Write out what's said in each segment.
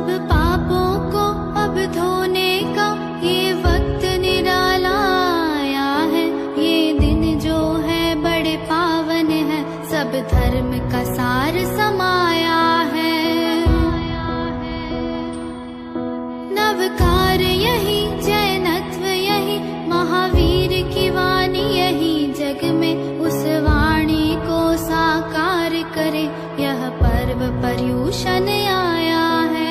अब पापों को अब धोने का ये वक्त निराला आया है। ये दिन जो है बड़े पावन है, सब धर्म का सार समाया है। नवकार यही, जैनत्व यही, महावीर की वाणी यही, जग में उस वाणी को साकार करे, यह पर्व पर्यूषण आया है।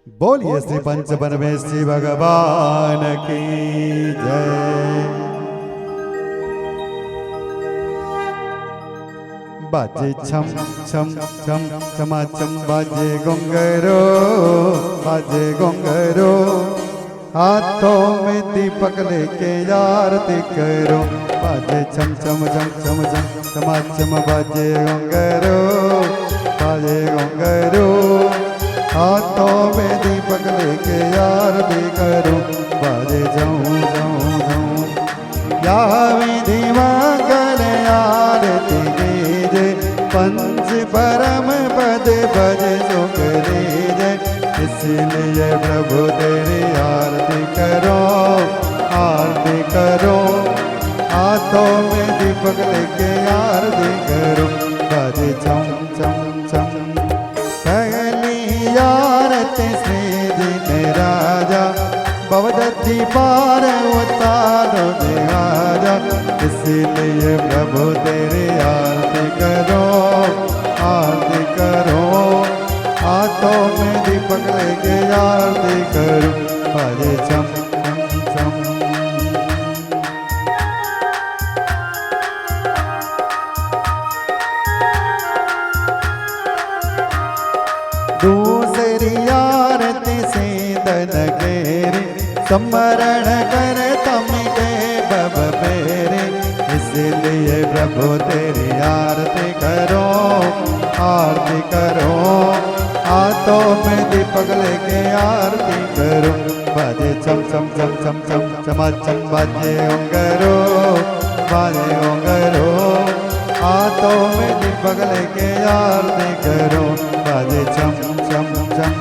बोलिए श्री पंच परमेश्वरी भगवान की जय। बाजे छम छम छम छमाछम बाजे घुंघरू, बाजे घुंघरू, हाथों में दीपक लेके आरती करो। बाजे छम छम छम छम छम छमाछम बाजे घुंघरू, बाजे घुंघरू, हाथों में दीपक लेके आरती करो। बाजे जाऊं जाऊं जाऊं या विधि मंगल आरती कीजे, पंच परम पद भज सुख लीजे। इसलिए प्रभु तेरी आरती करो, आरती करो, हाथों में दीपक लेके आरती करो। बाजे छम छम छम आरती श्री दिन राजा, भवदत्ती पार उतारो देहाजा। इसलिए प्रभु तेरी आरती करो, आरती करो, हाथों में दीपक लेके आरती करो। बाजे छम छम छम दूसरी आरती सीधन घेरे, स्मरण कर तम के बब फेरे। इसलिए प्रभु तेरी आरती करो, आरती करो, हाथों में दीपक लेके आरती करो। बाजे छम छम छम छम छम छमाछम बाजे घुंघरू, बाजे घुंघरू, हाथों में दीपक लेके आरती करो। बाजे छम छम छम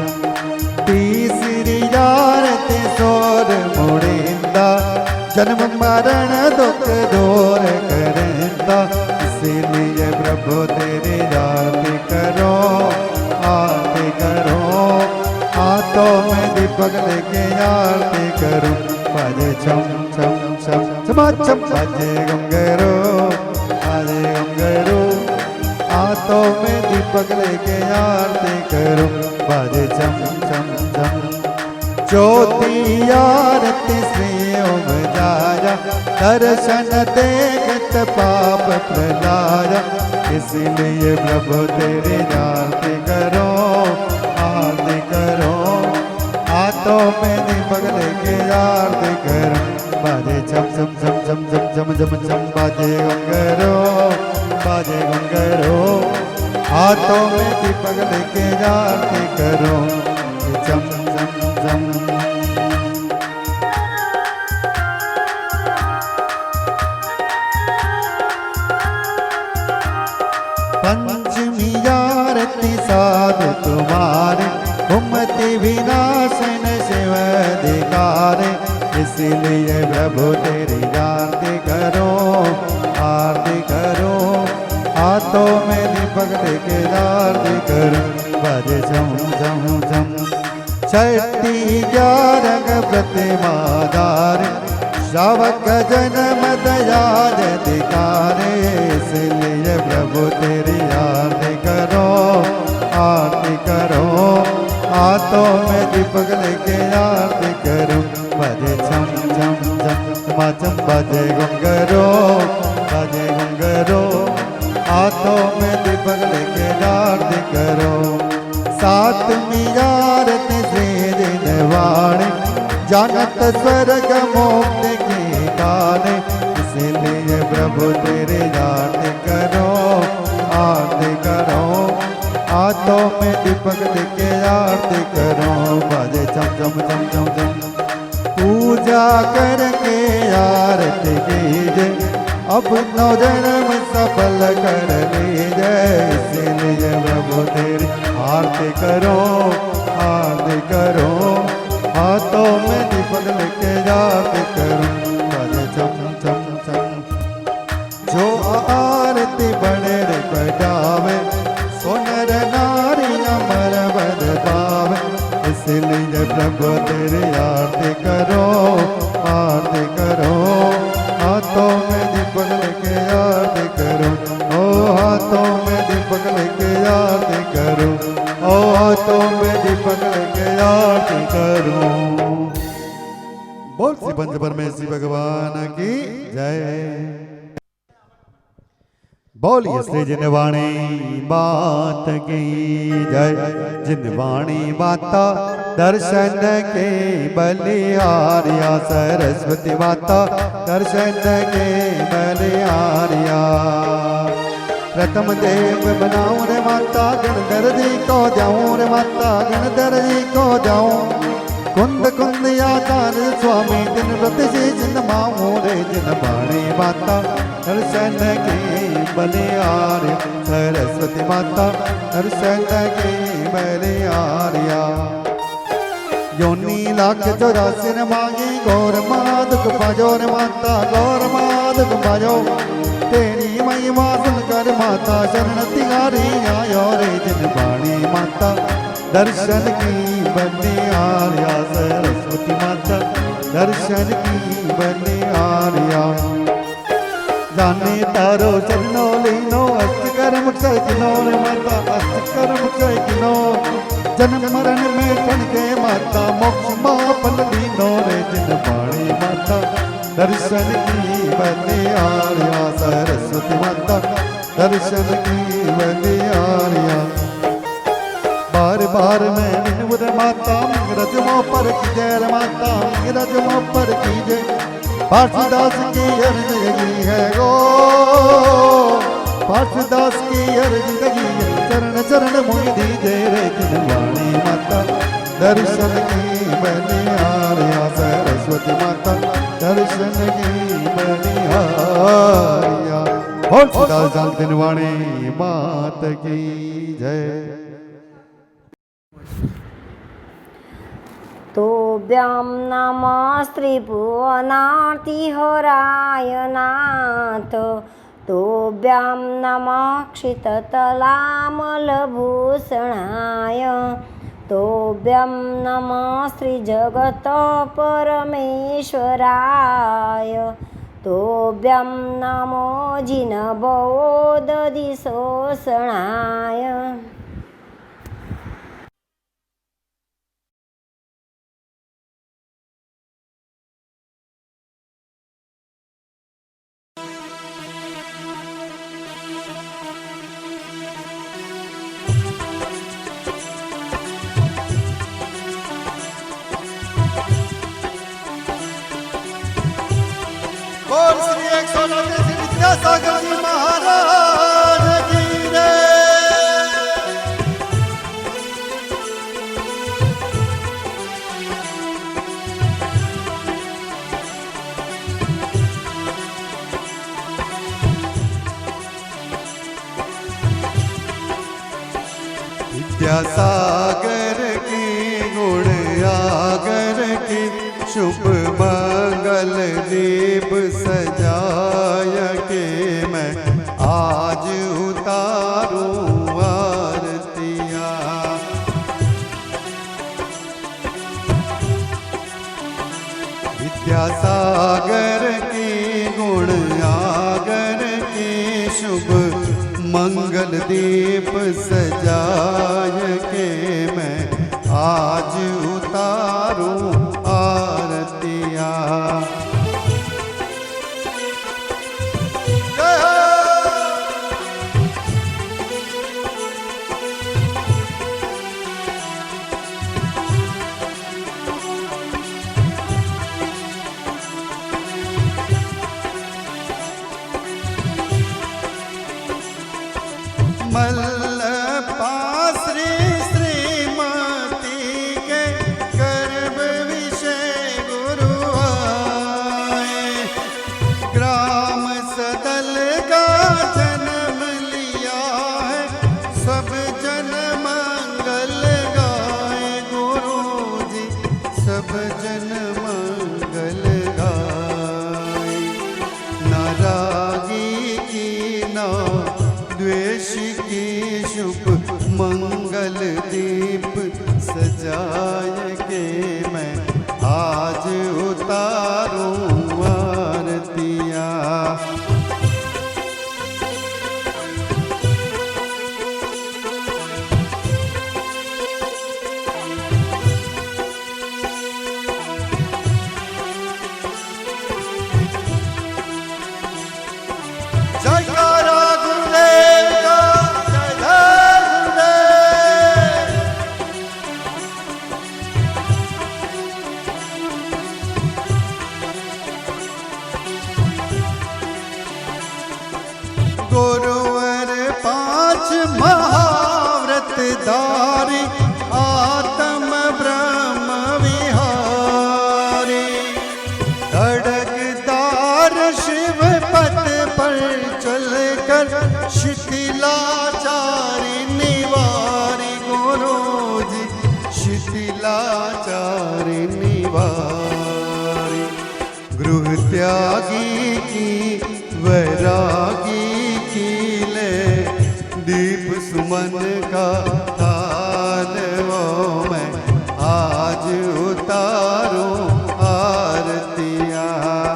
तीसरी आरती सोर मुड़िंदा, जन्म मरण दुख दूर करिंदा। इसीलिए प्रभु तेरी आरती करो, आरती करो, हाथों में दीपक लेके आरती करो। बाजे छम छम छम छमाछम बाजे घुंघरू, बाजे घुंघरू, हाथों में दीपक लेके आरती करो। बाजे छम छम छम ज्योति आरती श्री ओम जाया, दर्शन देखत पाप प्रलाया। इसलिए प्रभु तेरी आरती करो, आरती करो, हाथों में दीपक लेके आरती करो। बाजे छम छम छम छम छम छम छम छम बाजे घुंघरू, बाजे घुंघरू, हाथों में दीपक लेके आरती करो। छम छम छम पंचमी आरती साधु तुम्हारे, घुमति विनाशन शिव अधिकारे। इसलिए प्रभु तेरी आरती करो, आरती करो, हाथों में दीपक लेके आरती करो। बाजे छम छम छम छठी ग्यारह प्रतिमा धारे, श्रावक जन्म दयाल अधिकारे। इसलिए प्रभु तेरी आरती करो, आरती करो, हाथों में दीपक लेके आरती करो। बाजे छम छम छम छमाछम बाजे घुंघरू, बाजे घुंघरू, हाथों में दीपक लेके आरती करो। सातवीं आरती श्री दिनवाणी, जानत स्वर्ग मोक्ष की कहानी। इसलिए प्रभु तेरी आरती करो, आरती करो, हाथों में दीपक लेके आरती करो। बाजे छम छम छम छम छम पूजा करके आरती कीजे, अपनो जन्म सफल कर लीजिए, इसीलिए प्रभु तेरी आरती करो, आरती करो, हाथों में दीपक लेके जाते करो, बजे चम चम चम। जो आरती बड़े रे बजावे, सोनर नारी अमर बद पावे, इसलिए प्रभु तेरी आरती करो, आरती करो, हाथों में दीपक लेके आरती करो, ओ हाथों में दीपक लेके आरती करो, ओ हाथों में दीपक लेके आरती करो। बोल श्री पंच परमेश्वरी भगवान की जय। बोलिए श्री जिनवाणी बात की जय। जिनवाणी माता दर्शन के बलिहारिया, सरस्वती माता दर्शन के बलिहारिया। प्रथम देव बनाऊं रे माता, गणधर जी को जाऊं रे माता, गणधर जी को जाऊं। कुंद कुंद यादार स्वामी दिन व्रत जी जिनमाऊं रे, जिनवाणी माता दर्शन की बलिहारिया, सरस्वती माता दर्शन की बलिहारिया। योनी लाख 84 ने मांगी, गौर माधुक भजो रे माता, गौर माधुक भजो। तेरी महिमा सुनकर माता शरण तिहारी आयो रे, जिनवाणी माता दर्शन की बलिहारिया, सरस्वती माता दर्शन की बलिहारिया। जाने तारो चरणो लीनो, अस्त कर मुझसे किनो रे माता, अस्त कर मुझसे किनो। जन्म मरण में ठन के माता, मोक्ष मापन लीनो रे, जिनवाणी माता दर्शन की बलिहारिया, सरस्वती माता दर्शन की बलिहारिया। बार बार मैं विनम्र माता, रजमो पर कीजय रे माता, रजमो पर कीजय। पार्थिदास की अर्ज लगी है गो, पार्थिदास की अर्ज लगी है, चरण चरण मुझ दीजिए रे, जिनवाणी माता दर्शन की बलिहारिया, सरस्वती माता दर्शन की बलिहारिया। और सदा जिनवाणी मात की जय। तोभ्यां नमः त्रिभुवनार्तिहराय नाथ, तोभ्यां नमः क्षिततलामलभूषणाय, तोभ्यां नमः श्रीजगत परमेश्वराय, तोभ्यां नमो जिनबोधदिशोषणाय। बोल श्री 129 श्री विद्यासागर जी महाराज की जय। विद्यासागर की गुण आगर की, शुभ मंगल दीप सजाय के मैं आज उतारूं आरतियाँ। विद्यासागर की गुण आगर की, शुभ मंगल दीप सजाय के मैं आज उतारूं आरतियाँ। मल्लपा श्री श्रीमती के गर्भ विषय गुरु आए, ग्राम सदा शुभ मंगल दीप सजाय के मैं आज उतारूं आरतियाँ। जयकारा गुरुदेव का, जय गुरुदेव। गुरुवर 5 महाव्रत धारी आत्म ब्रह्म विहारी, खड्गदार शिव पथ पर चलकर शिथिलाचारी निवारी गुरु जी, शिथिलाचारी निवारी। गृह त्यागी की वैरागी की ले दीप सुमन का थाल वो मैं आज उतारूं आरतियाँ।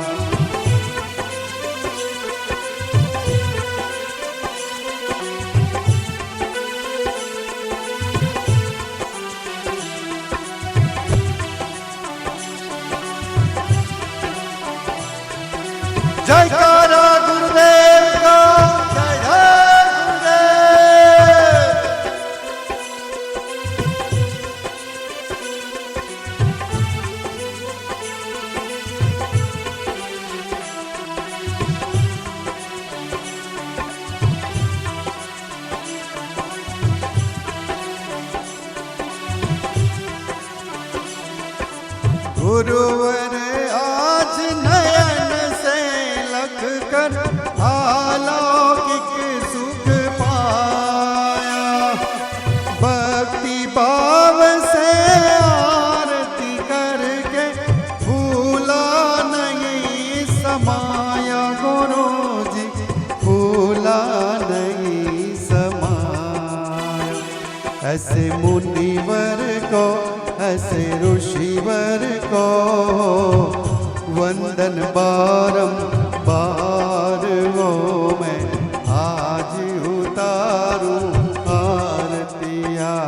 जयकारा गुरुदेव का, जय गुरुवर आज नयन से लख कर अलौकिक सुख पाया, भक्ति भाव से आरती करके भूला नहीं समाया गुरु जी, भूला नहीं समाया। ऐसे मुनिवर को, ऐसे ऋषिवर को वंदन बारंबार वो मैं आज उतारूं आरतियाँ।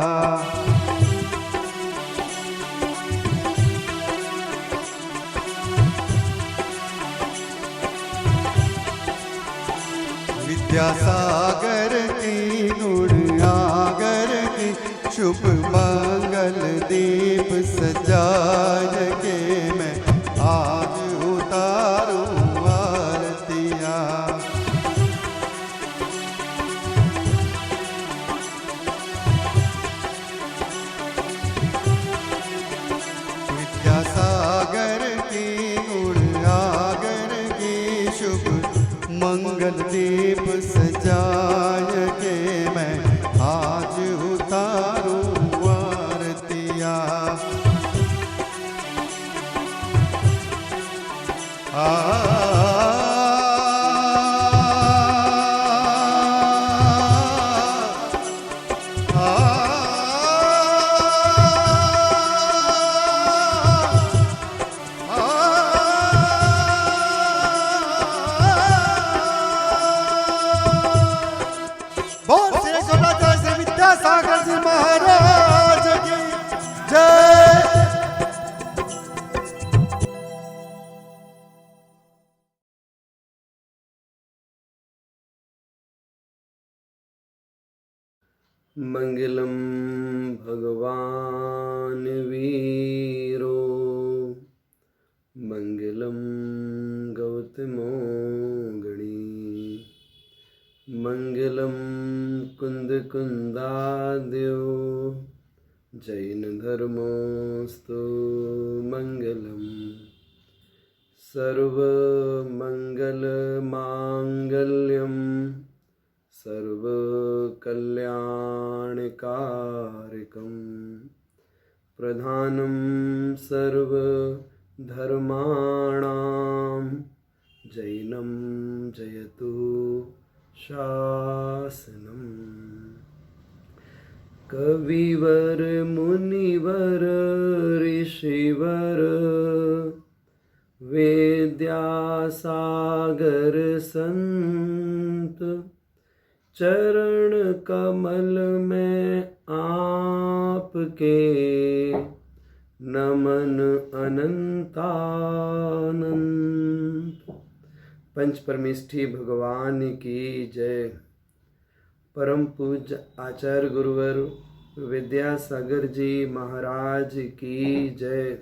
विद्यासागर की गुण आगर की शुभ मंगल दीप सजाय के मैं आज उतारूं आरतियाँ। विद्यासागर की गुण आगर की शुभ मंगल दीप सजाय के मैं आज उतारूं आरतियाँ। बोल श्री सोनाचल श्री विद्यासागर जी महाराज की जय। मंगलम भगवान वीरो, मंगलम गौतमो गणी, मंगलम कुंद कुंदाद्यो, जैन धर्मोस्तु मंगलम। सर्व मंगल मांगल्यम सर्वकल्याणकारकं, प्रधानं सर्वधर्माणां, जैनं जयतु शासनम्। कविवर मुनिवर ऋषिवर विद्यासागर संत चरण कमल में आपके नमन अनंतानंत। पंच परमेष्ठी भगवान की जय। परम पूज्य आचार्य गुरुवर विद्यासागर जी महाराज की जय।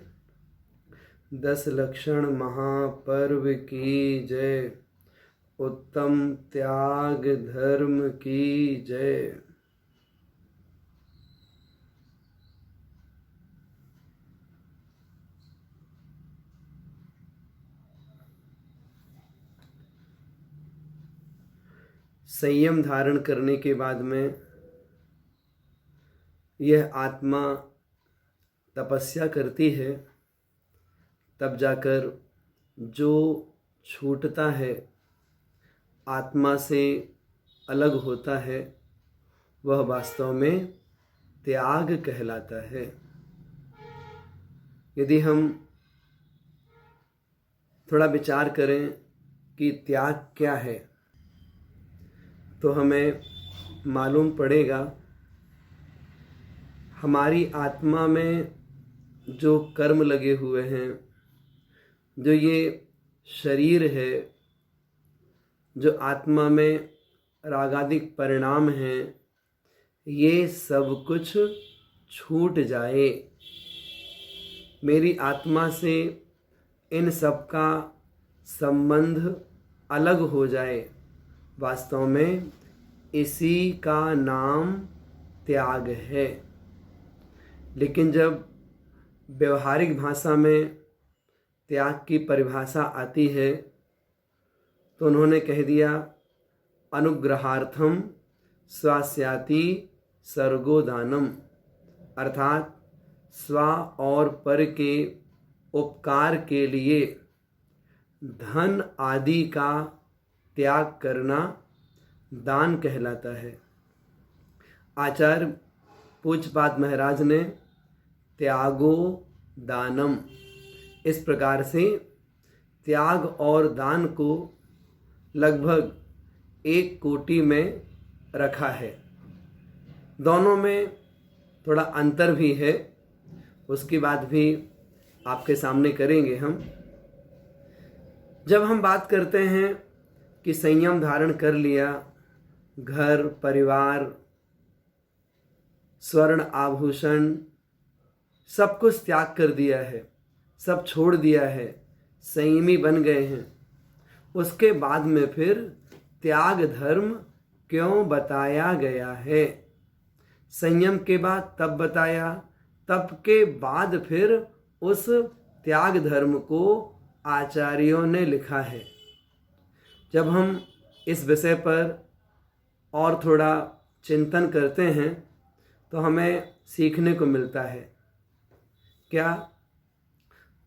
10 लक्षण महापर्व की जय। उत्तम त्याग धर्म की जय। संयम धारण करने के बाद में यह आत्मा तपस्या करती है, तब जाकर जो छूटता है, आत्मा से अलग होता है, वह वास्तव में त्याग कहलाता है। यदि हम थोड़ा विचार करें कि त्याग क्या है, तो हमें मालूम पड़ेगा हमारी आत्मा में जो कर्म लगे हुए हैं, जो ये शरीर है, जो आत्मा में रागादिक परिणाम हैं, ये सब कुछ छूट जाए, मेरी आत्मा से इन सब का संबंध अलग हो जाए, वास्तव में इसी का नाम त्याग है। लेकिन जब व्यवहारिक भाषा में त्याग की परिभाषा आती है, तो उन्होंने कह दिया अनुग्रहार्थम स्वास्याति सर्गोदानम, अर्थात स्व और पर के उपकार के लिए धन आदि का त्याग करना दान कहलाता है। आचार्य पूज्यपाद महाराज ने त्यागो दानम इस प्रकार से त्याग और दान को लगभग एक कोटि में रखा है। दोनों में थोड़ा अंतर भी है, उसकी बात भी आपके सामने करेंगे हम। जब हम बात करते हैं कि संयम धारण कर लिया, घर परिवार स्वर्ण आभूषण सब कुछ त्याग कर दिया है, सब छोड़ दिया है, संयमी बन गए हैं, उसके बाद में फिर त्याग धर्म क्यों बताया गया है? संयम के बाद तब बताया, तब के बाद फिर उस त्याग धर्म को आचार्यों ने लिखा है। जब हम इस विषय पर और थोड़ा चिंतन करते हैं तो हमें सीखने को मिलता है। क्या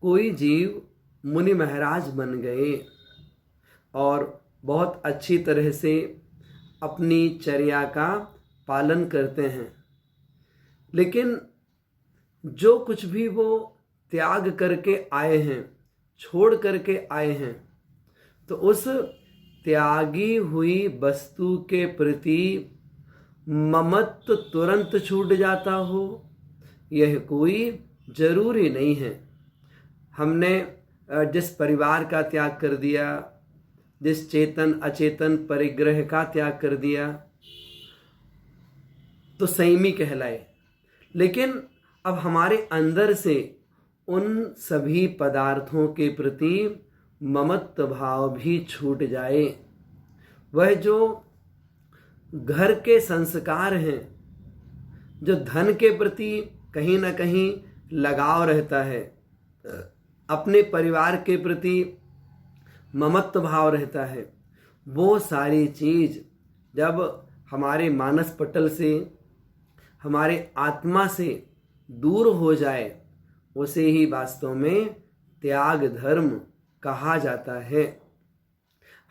कोई जीव मुनि महाराज बन गए और बहुत अच्छी तरह से अपनी चर्या का पालन करते हैं, लेकिन जो कुछ भी वो त्याग करके आए हैं, छोड़ करके आए हैं, तो उस त्यागी हुई वस्तु के प्रति ममत्व तुरंत छूट जाता हो, यह कोई जरूरी नहीं है। हमने जिस परिवार का त्याग कर दिया, जिस चेतन अचेतन परिग्रह का त्याग कर दिया, तो संयमी कहलाए। लेकिन अब हमारे अंदर से उन सभी पदार्थों के प्रति ममत्व भाव भी छूट जाए। वह जो घर के संस्कार हैं, जो धन के प्रति कहीं ना कहीं लगाव रहता है, अपने परिवार के प्रति ममत्व भाव रहता है, वो सारी चीज़ जब हमारे मानस पटल से, हमारे आत्मा से दूर हो जाए, उसे ही वास्तव में त्याग धर्म कहा जाता है।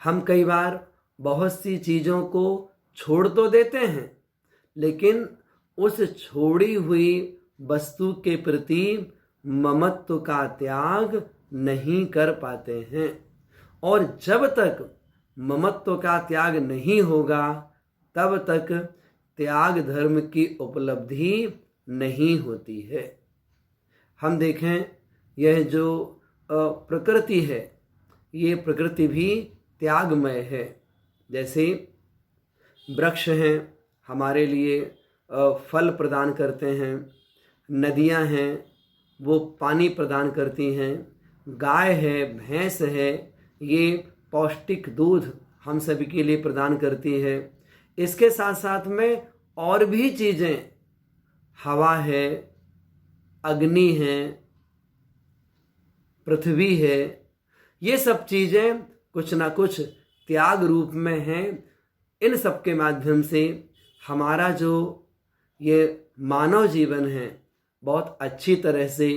हम कई बार बहुत सी चीज़ों को छोड़ तो देते हैं, लेकिन उस छोड़ी हुई वस्तु के प्रति ममत्व का त्याग नहीं कर पाते हैं। और जब तक ममत्व का त्याग नहीं होगा तब तक त्याग धर्म की उपलब्धि नहीं होती है। हम देखें, यह जो प्रकृति है, ये प्रकृति भी त्यागमय है। जैसे वृक्ष हैं, हमारे लिए फल प्रदान करते हैं, नदियां हैं वो पानी प्रदान करती हैं, गाय है, भैंस है, ये पौष्टिक दूध हम सभी के लिए प्रदान करती है। इसके साथ साथ में और भी चीज़ें, हवा है, अग्नि है, पृथ्वी है, ये सब चीज़ें कुछ ना कुछ त्याग रूप में हैं। इन सब के माध्यम से हमारा जो ये मानव जीवन है बहुत अच्छी तरह से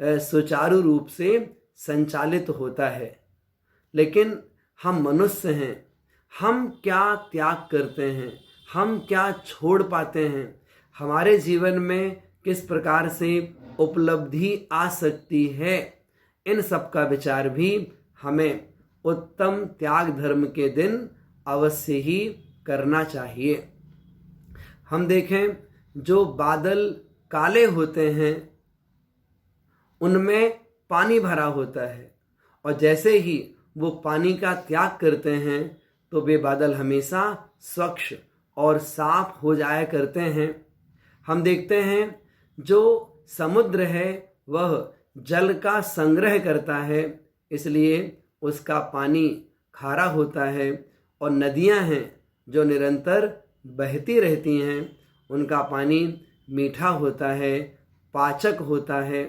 सुचारू रूप से संचालित होता है। लेकिन हम मनुष्य हैं, हम क्या त्याग करते हैं, हम क्या छोड़ पाते हैं, हमारे जीवन में किस प्रकार से उपलब्धि आ सकती है, इन सब का विचार भी हमें उत्तम त्याग धर्म के दिन अवश्य ही करना चाहिए। हम देखें, जो बादल काले होते हैं उनमें पानी भरा होता है, और जैसे ही वो पानी का त्याग करते हैं तो वे बादल हमेशा स्वच्छ और साफ हो जाया करते हैं। हम देखते हैं जो समुद्र है वह जल का संग्रह करता है, इसलिए उसका पानी खारा होता है, और नदियां हैं जो निरंतर बहती रहती हैं उनका पानी मीठा होता है, पाचक होता है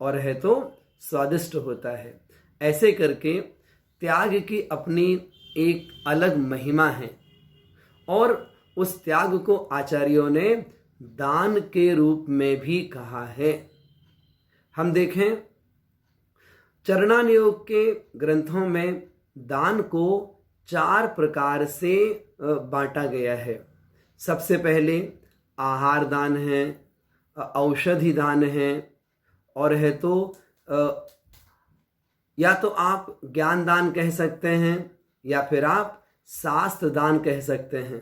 और है तो स्वादिष्ट होता है। ऐसे करके त्याग की अपनी एक अलग महिमा है, और उस त्याग को आचार्यों ने दान के रूप में भी कहा है। हम देखें, चरणान योग के ग्रंथों में दान को 4 प्रकार से बांटा गया है। सबसे पहले आहार दान है, औषधि दान है, और है तो या तो आप ज्ञान दान कह सकते हैं, या फिर आप शास्त्र दान कह सकते हैं,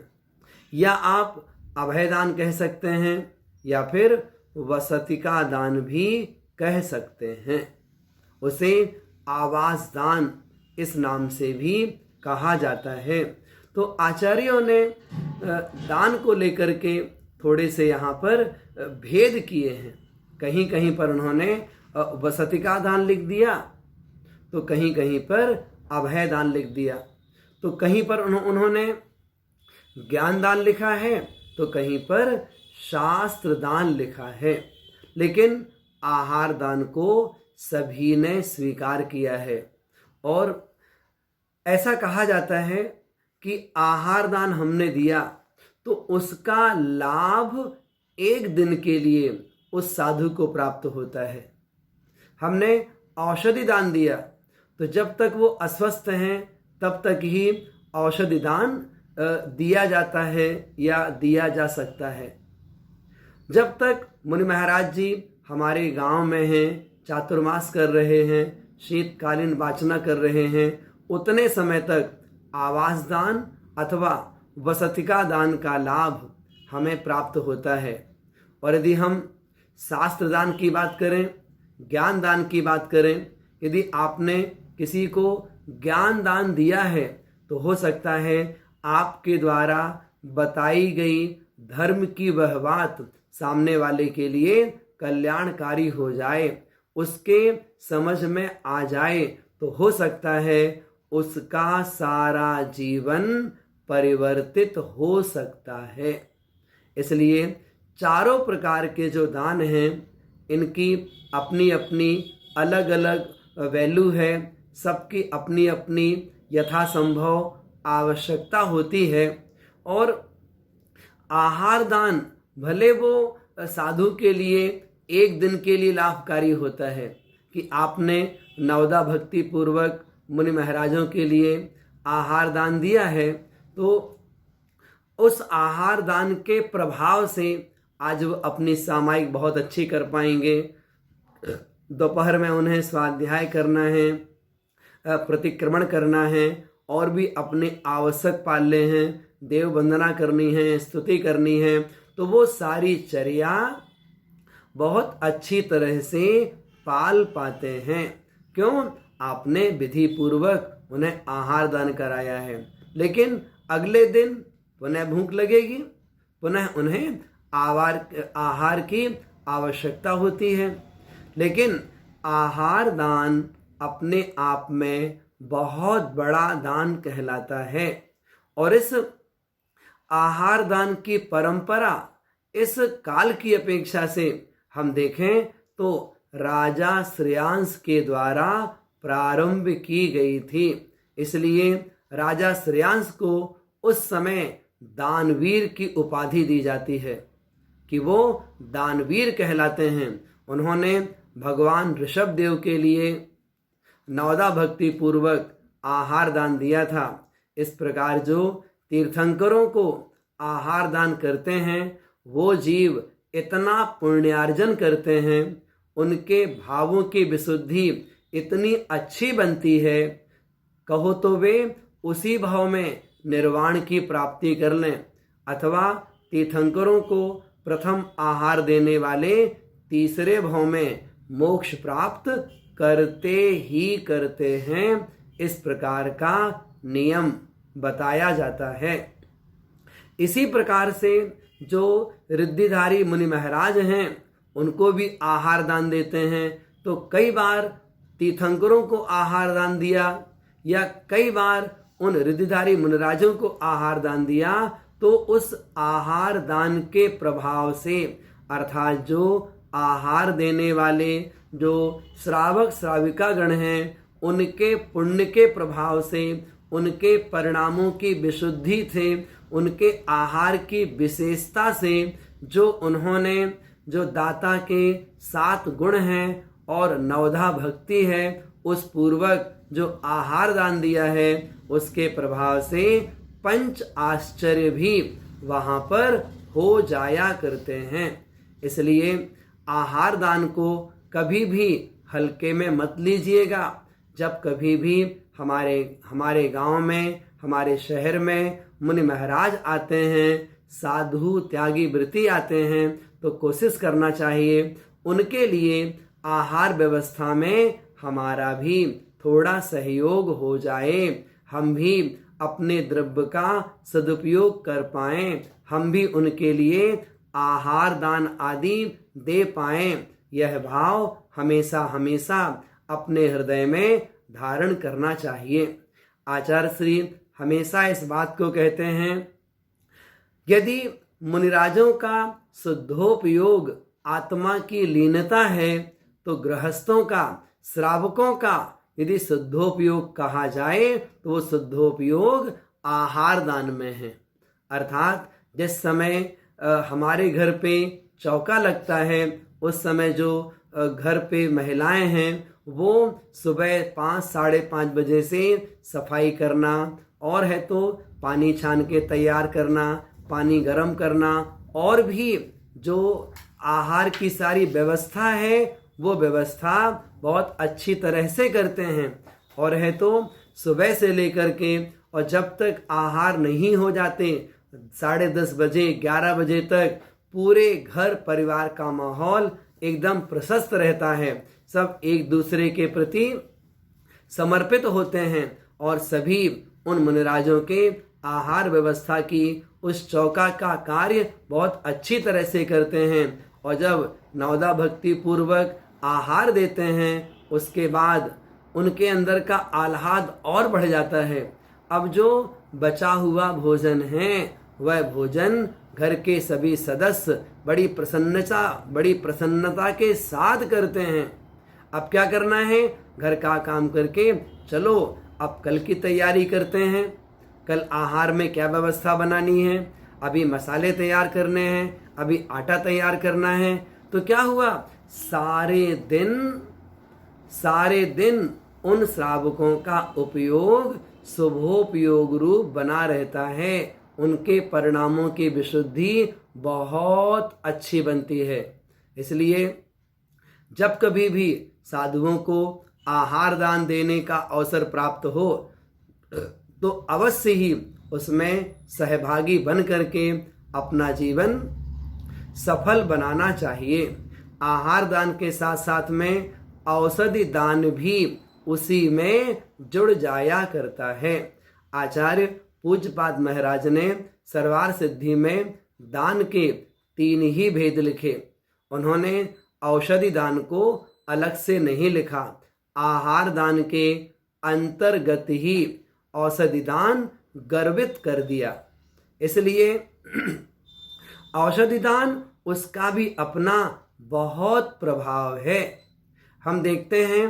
या आप अभय दान कह सकते हैं, या फिर वसतिका दान भी कह सकते हैं। उसे आवास दान इस नाम से भी कहा जाता है। तो आचार्यों ने दान को लेकर के थोड़े से यहाँ पर भेद किए हैं। कहीं कहीं पर उन्होंने वसतिका दान लिख दिया, तो कहीं कहीं पर अभय दान लिख दिया, तो कहीं पर उन्होंने ज्ञान दान लिखा है, तो कहीं पर शास्त्र दान लिखा है। लेकिन आहार दान को सभी ने स्वीकार किया है, और ऐसा कहा जाता है कि आहार दान हमने दिया तो उसका लाभ एक दिन के लिए उस साधु को प्राप्त होता है। हमने औषधि दान दिया तो जब तक वो अस्वस्थ हैं तब तक ही औषधि दान दिया जाता है या दिया जा सकता है। जब तक मुनि महाराज जी हमारे गांव में हैं, चातुर्मास कर रहे हैं, शीतकालीन वाचना कर रहे हैं, उतने समय तक आवास दान अथवा वसतिका दान का लाभ हमें प्राप्त होता है। और यदि हम शास्त्र दान की बात करें, ज्ञान दान की बात करें, यदि आपने किसी को ज्ञान दान दिया है तो हो सकता है आपके द्वारा बताई गई धर्म की वह बात सामने वाले के लिए कल्याणकारी हो जाए, उसके समझ में आ जाए, तो हो सकता है उसका सारा जीवन परिवर्तित हो सकता है। इसलिए चारों प्रकार के जो दान हैं इनकी अपनी अपनी अलग अलग वैल्यू है, सबकी अपनी अपनी यथासंभव आवश्यकता होती है। और आहार दान भले वो साधु के लिए एक दिन के लिए लाभकारी होता है कि आपने नवदा भक्ति पूर्वक मुनि महाराजों के लिए आहार दान दिया है, तो उस आहार दान के प्रभाव से आज वो अपनी सामायिक बहुत अच्छी कर पाएंगे। दोपहर में उन्हें स्वाध्याय करना है, प्रतिक्रमण करना है, और भी अपने आवश्यक पाले हैं, देव वंदना करनी है, स्तुति करनी है। तो वो सारी चर्या बहुत अच्छी तरह से पाल पाते हैं। क्यों? आपने विधि पूर्वक उन्हें आहार दान कराया है। लेकिन अगले दिन पुनः भूख लगेगी, पुनः उन्हें आहार की आवश्यकता होती है। लेकिन आहार दान अपने आप में बहुत बड़ा दान कहलाता है। और इस आहार दान की परंपरा इस काल की अपेक्षा से हम देखें तो राजा श्रेयांस के द्वारा प्रारंभ की गई थी। इसलिए राजा श्रेयांस को उस समय दानवीर की उपाधि दी जाती है कि वो दानवीर कहलाते हैं। उन्होंने भगवान ऋषभ देव के लिए नवदा भक्ति पूर्वक आहार दान दिया था। इस प्रकार जो तीर्थंकरों को आहार दान करते हैं वो जीव इतना पुण्यार्जन करते हैं, उनके भावों की विशुद्धि इतनी अच्छी बनती है, कहो तो वे उसी भाव में निर्वाण की प्राप्ति कर लें। अथवा तीर्थंकरों को प्रथम आहार देने वाले तीसरे भाव में मोक्ष प्राप्त करते ही करते हैं। इस प्रकार का नियम बताया जाता है। इसी प्रकार से जो रिद्धिधारी मुनि महाराज हैं उनको भी आहार दान देते हैं। तो कई बार तीर्थंकरों को आहार दान दिया या कई बार उन रिद्धिधारी मुनिराजों को आहार दान दिया, तो उस आहार दान के प्रभाव से, अर्थात जो आहार देने वाले जो श्रावक श्राविका गण हैं उनके पुण्य के प्रभाव से, उनके परिणामों की विशुद्धि से, उनके आहार की विशेषता से, जो उन्होंने जो दाता के 7 गुण हैं और नवधा भक्ति है उस पूर्वक जो आहार दान दिया है, उसके प्रभाव से 5 आश्चर्य भी वहाँ पर हो जाया करते हैं। इसलिए आहार दान को कभी भी हल्के में मत लीजिएगा। जब कभी भी हमारे गांव में, हमारे शहर में मुनि महाराज आते हैं, साधु त्यागी व्रती आते हैं, तो कोशिश करना चाहिए उनके लिए आहार व्यवस्था में हमारा भी थोड़ा सहयोग हो जाए, हम भी अपने द्रव्य का सदुपयोग कर पाएं, हम भी उनके लिए आहार दान आदि दे पाएं। यह भाव हमेशा हमेशा अपने हृदय में धारण करना चाहिए। आचार्य श्री हमेशा इस बात को कहते हैं, यदि मुनिराजों का शुद्धोपयोग आत्मा की लीनता है, तो गृहस्थों का, श्रावकों का यदि शुद्धोपयोग कहा जाए तो वो शुद्धोपयोग आहार दान में है। अर्थात जिस समय हमारे घर पे चौका लगता है, उस समय जो घर पे महिलाएं हैं वो सुबह 5 साढ़े 5 बजे से सफाई करना, और है तो पानी छान के तैयार करना, पानी गर्म करना, और भी जो आहार की सारी व्यवस्था है वो व्यवस्था बहुत अच्छी तरह से करते हैं। और है तो सुबह से लेकर के और जब तक आहार नहीं हो जाते 10:30 बजे 11 बजे तक पूरे घर परिवार का माहौल एकदम प्रशस्त रहता है। सब एक दूसरे के प्रति समर्पित होते हैं और सभी उन मुनिराजों के आहार व्यवस्था की उस चौका का कार्य बहुत अच्छी तरह से करते हैं। और जब नवदा भक्ति पूर्वक आहार देते हैं, उसके बाद उनके अंदर का आह्लाद और बढ़ जाता है। अब जो बचा हुआ भोजन है वह भोजन घर के सभी सदस्य बड़ी प्रसन्नता के साथ करते हैं। अब क्या करना है, घर का काम करके चलो अब कल की तैयारी करते हैं, कल आहार में क्या व्यवस्था बनानी है, अभी मसाले तैयार करने हैं, अभी आटा तैयार करना है। तो क्या हुआ, सारे दिन उन श्रावकों का उपयोग शुभोपयोग रूप बना रहता है, उनके परिणामों की विशुद्धि बहुत अच्छी बनती है। इसलिए जब कभी भी साधुओं को आहार दान देने का अवसर प्राप्त हो तो अवश्य ही उसमें सहभागी बन करके अपना जीवन सफल बनाना चाहिए। आहार दान के साथ साथ में औषधि दान भी उसी में जुड़ जाया करता है। आचार्य पूज्यपाद महाराज ने सर्वार सिद्धि में दान के 3 ही भेद लिखे। उन्होंने औषधि दान को अलग से नहीं लिखा, आहार दान के अंतर्गत ही औषधि दान गर्वित कर दिया। इसलिए औषधि दान उसका भी अपना बहुत प्रभाव है। हम देखते हैं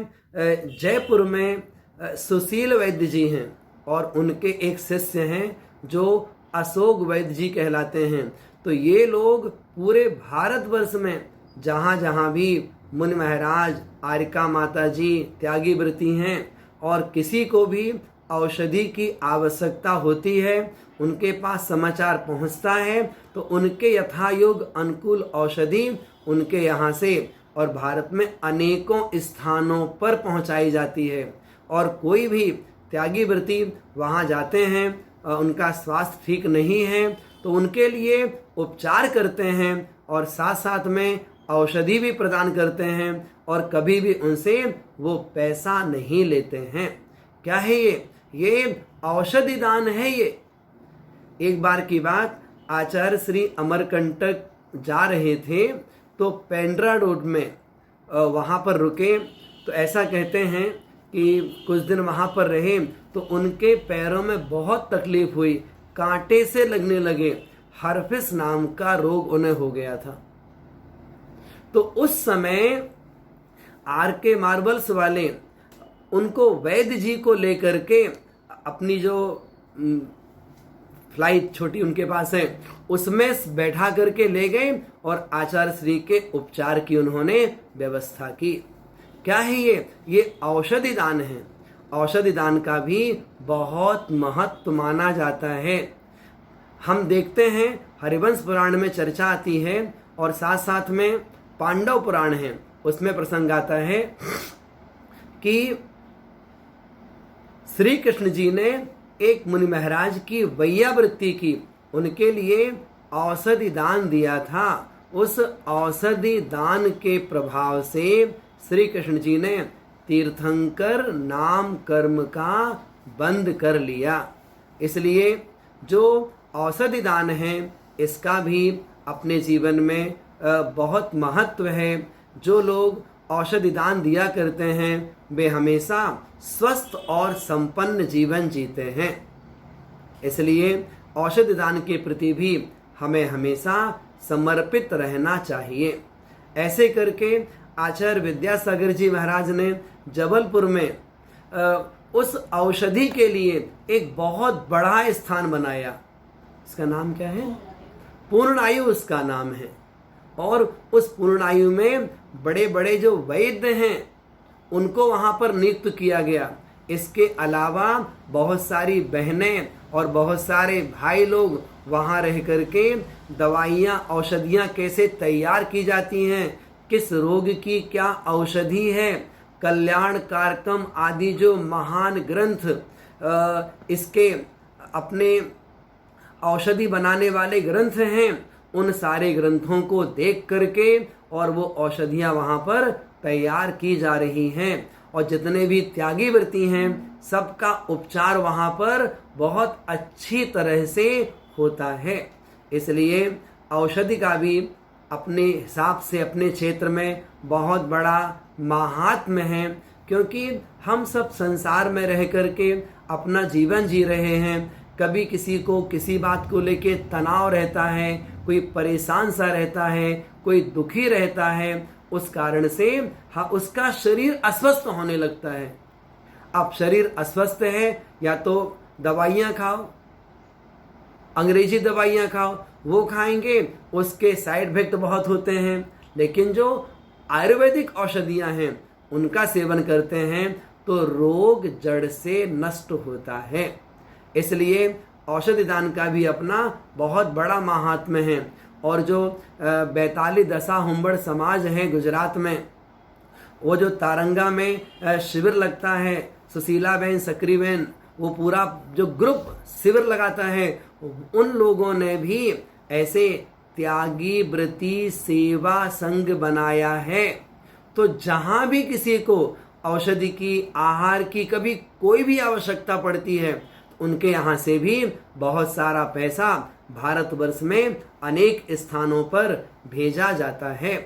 जयपुर में सुशील वैद्य जी हैं और उनके एक शिष्य हैं जो अशोक वैद्य जी कहलाते हैं। तो ये लोग पूरे भारतवर्ष में जहाँ जहाँ भी मुनि महाराज, आरिका माता जी, त्यागी व्रती हैं और किसी को भी औषधि की आवश्यकता होती है, उनके पास समाचार पहुंचता है तो उनके यथायोग अनुकूल औषधि उनके यहाँ से और भारत में अनेकों स्थानों पर पहुंचाई जाती है। और कोई भी त्यागी व्रती वहाँ जाते हैं, उनका स्वास्थ्य ठीक नहीं है तो उनके लिए उपचार करते हैं और साथ साथ में औषधि भी प्रदान करते हैं और कभी भी उनसे वो पैसा नहीं लेते हैं। क्या है ये औषधि दान है। ये एक बार की बात, आचार्य श्री अमरकंटक जा रहे थे तो पेंड्रा रोड में वहाँ पर रुके। तो ऐसा कहते हैं कि कुछ दिन वहाँ पर रहे तो उनके पैरों में बहुत तकलीफ हुई, कांटे से लगने लगे, हर्पिस नाम का रोग उन्हें हो गया था। तो उस समय आर.के. मार्बल्स वाले उनको वैद्य जी को लेकर के अपनी जो फ्लाइट छोटी उनके पास है उसमें बैठा करके ले गए और आचार्य श्री के उपचार की उन्होंने व्यवस्था की। क्या है ये औषधि दान है। औषधि दान का भी बहुत महत्व माना जाता है। हम देखते हैं हरिवंश पुराण में चर्चा आती है और साथ साथ में पांडव पुराण है, उसमें प्रसंग आता है कि श्री कृष्ण जी ने एक मुनि महाराज की वैयावृत्ति की, उनके लिए औषधि दान दिया था। उस औषधि दान के प्रभाव से श्री कृष्ण जी ने तीर्थंकर नाम कर्म का बंद कर लिया। इसलिए जो औषधि दान है इसका भी अपने जीवन में बहुत महत्व है। जो लोग औषधि दान दिया करते हैं वे हमेशा स्वस्थ और संपन्न जीवन जीते हैं। इसलिए औषधि दान के प्रति भी हमें हमेशा समर्पित रहना चाहिए। ऐसे करके आचार्य विद्यासागर जी महाराज ने जबलपुर में उस औषधि के लिए एक बहुत बड़ा स्थान बनाया। इसका नाम क्या है? पूर्णायु उसका नाम है। और उस पूर्णायु में बड़े बड़े जो वैद्य हैं उनको वहाँ पर नियुक्त किया गया। इसके अलावा बहुत सारी बहनें और बहुत सारे भाई लोग वहाँ रह करके दवाइयाँ औषधियाँ कैसे तैयार की जाती हैं, किस रोग की क्या औषधि है, कल्याण कारकम आदि जो महान ग्रंथ इसके अपने औषधि बनाने वाले ग्रंथ हैं, उन सारे ग्रंथों को देख करके और वो औषधियाँ वहाँ पर तैयार की जा रही हैं। और जितने भी त्यागी व्रती हैं सबका उपचार वहाँ पर बहुत अच्छी तरह से होता है। इसलिए औषधि का भी अपने हिसाब से अपने क्षेत्र में बहुत बड़ा महात्म्य है, क्योंकि हम सब संसार में रह करके अपना जीवन जी रहे हैं। कभी किसी को किसी बात को लेके तनाव रहता है, कोई परेशान सा रहता है, कोई दुखी रहता है, उस कारण से उसका शरीर अस्वस्थ होने लगता है। अब शरीर अस्वस्थ है या तो दवाइयाँ खाओ, अंग्रेजी दवाइयाँ खाओ, वो खाएंगे उसके साइड इफेक्ट बहुत होते हैं। लेकिन जो आयुर्वेदिक औषधियाँ हैं उनका सेवन करते हैं तो रोग जड़ से नष्ट होता है। इसलिए औषधि दान का भी अपना बहुत बड़ा महात्म्य है। और जो बैताली दशा हुंबड़ समाज है गुजरात में, वो जो तारंगा में शिविर लगता है, सुशीला बहन, सक्री बहन, वो पूरा जो ग्रुप शिविर लगाता है, उन लोगों ने भी ऐसे त्यागी व्रती सेवा संघ बनाया है। तो जहां भी किसी को औषधि की, आहार की कभी कोई भी आवश्यकता पड़ती है, उनके यहाँ से भी बहुत सारा पैसा भारतवर्ष में अनेक स्थानों पर भेजा जाता है।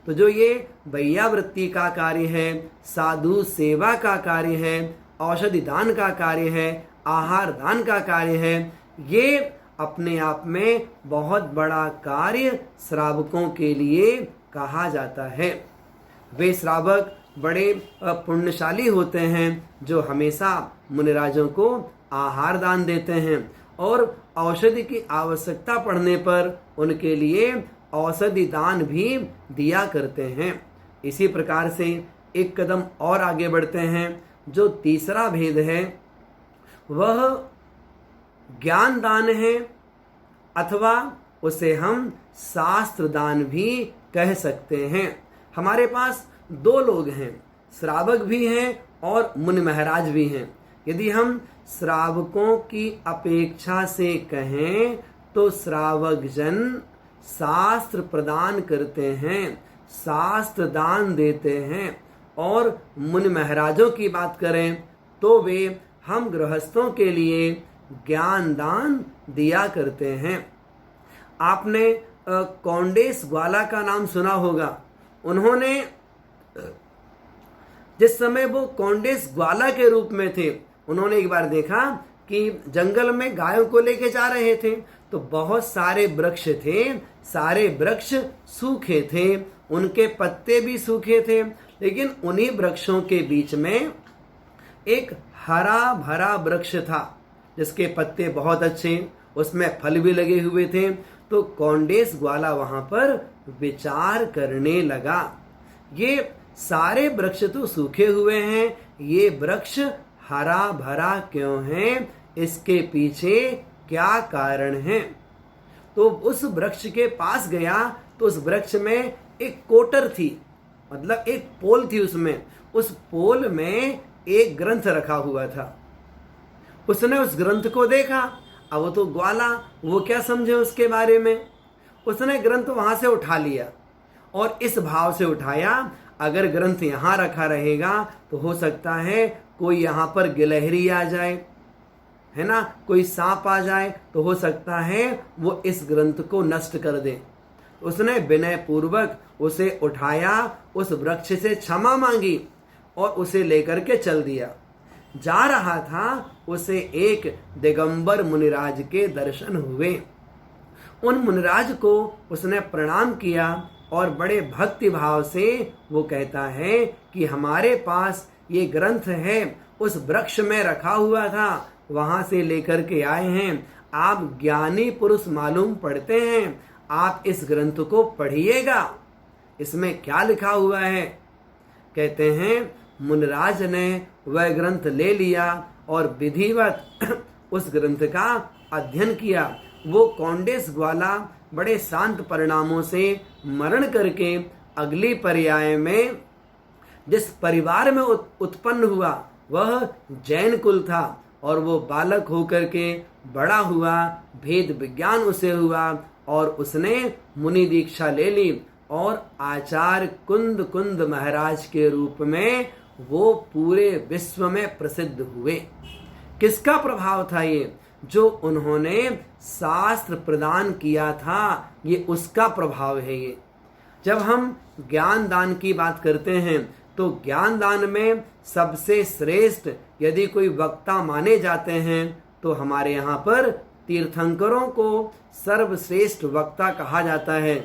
तो जो ये भैया वृत्ति का कार्य है, साधु सेवा का कार्य है, औषधि दान का कार्य है, आहार दान का कार्य है, ये अपने आप में बहुत बड़ा कार्य श्रावकों के लिए कहा जाता है। वे श्रावक बड़े पुण्यशाली होते हैं जो हमेशा मुनिराजों को आहार दान देते हैं और औषधि की आवश्यकता पड़ने पर उनके लिए औषधि दान भी दिया करते हैं। इसी प्रकार से एक कदम और आगे बढ़ते हैं। जो तीसरा भेद है वह ज्ञान दान है, अथवा उसे हम शास्त्र दान भी कह सकते हैं। हमारे पास दो लोग हैं, श्रावक भी हैं और मुनि महाराज भी हैं। यदि हम श्रावकों की अपेक्षा से कहें तो श्रावक जन शास्त्र प्रदान करते हैं, शास्त्र दान देते हैं, और मुनि महाराजों की बात करें तो वे हम गृहस्थों के लिए ज्ञान दान दिया करते हैं। आपने कौंडेस ग्वाला का नाम सुना होगा। उन्होंने जिस समय वो कौंडेस ग्वाला के रूप में थे, उन्होंने एक बार देखा कि जंगल में गायों को लेके जा रहे थे, तो बहुत सारे वृक्ष थे, सारे वृक्ष सूखे थे, उनके पत्ते भी सूखे थे, लेकिन उन्हीं वृक्षों के बीच में एक हरा भरा वृक्ष था जिसके पत्ते बहुत अच्छे, उसमें फल भी लगे हुए थे। तो कौंडेस ग्वाला वहां पर विचार करने लगा, ये सारे वृक्ष तो सूखे हुए हैं, ये वृक्ष हरा भरा क्यों है, इसके पीछे क्या कारण है। तो उस वृक्ष के पास गया तो उस वृक्ष में एक कोटर थी, मतलब एक पोल थी, उसमें उस पोल में एक ग्रंथ रखा हुआ था। उसने उस ग्रंथ को देखा। अब वो तो ग्वाला, वो क्या समझे उसके बारे में। उसने ग्रंथ वहां से उठा लिया और इस भाव से उठाया, अगर ग्रंथ यहां रखा रहेगा तो हो सकता है कोई यहां पर गिलहरी आ जाए, है ना, कोई सांप आ जाए, तो हो सकता है वो इस ग्रंथ को नष्ट कर दे। उसने विनय पूर्वक उसे उठाया, उस वृक्ष से क्षमा मांगी और उसे लेकर के चल दिया। जा रहा था, उसे एक दिगंबर मुनिराज के दर्शन हुए। उन मुनिराज को उसने प्रणाम किया और बड़े भक्ति भाव से वो कहता है कि हमारे पास ये ग्रंथ है, उस वृक्ष में रखा हुआ था, वहां से लेकर के आए हैं। आप ज्ञानी पुरुष मालूम पड़ते हैं, आप इस ग्रंथ को पढ़िएगा, इसमें क्या लिखा हुआ है। कहते हैं मुनिराज ने वह ग्रंथ ले लिया और विधिवत उस ग्रंथ का अध्ययन किया। वो कौंडेस ग्वाला बड़े शांत परिणामों से मरण करके अगली पर्याय में जिस परिवार में उत्पन्न हुआ वह जैन कुल था, और वो बालक होकर के बड़ा हुआ, भेद विज्ञान उसे हुआ और उसने मुनि दीक्षा ले ली और आचार्य कुंद महाराज के रूप में वो पूरे विश्व में प्रसिद्ध हुए। किसका प्रभाव था ये? जो उन्होंने शास्त्र प्रदान किया था, ये उसका प्रभाव है। ये जब हम ज्ञान दान की बात करते हैं तो ज्ञान दान में सबसे श्रेष्ठ यदि कोई वक्ता माने जाते हैं तो हमारे यहाँ पर तीर्थंकरों को सर्वश्रेष्ठ वक्ता कहा जाता है।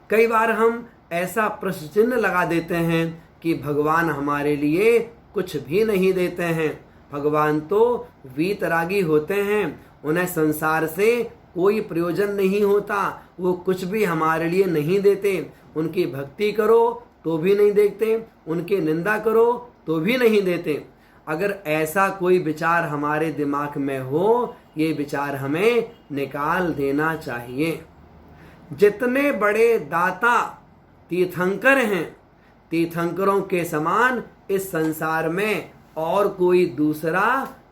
कई बार हम ऐसा प्रश्न चिन्ह लगा देते हैं कि भगवान हमारे लिए कुछ भी नहीं देते हैं। भगवान तो वीतरागी होते हैं, उन्हें संसार से कोई प्रयोजन नहीं होता, वो कुछ भी हमारे लिए नहीं देते। उनकी भक्ति करो तो भी नहीं देखते, उनकी निंदा करो तो भी नहीं देते। अगर ऐसा कोई विचार हमारे दिमाग में हो, ये विचार हमें निकाल देना चाहिए। जितने बड़े दाता तीर्थंकर हैं, तीर्थंकरों के समान इस संसार में और कोई दूसरा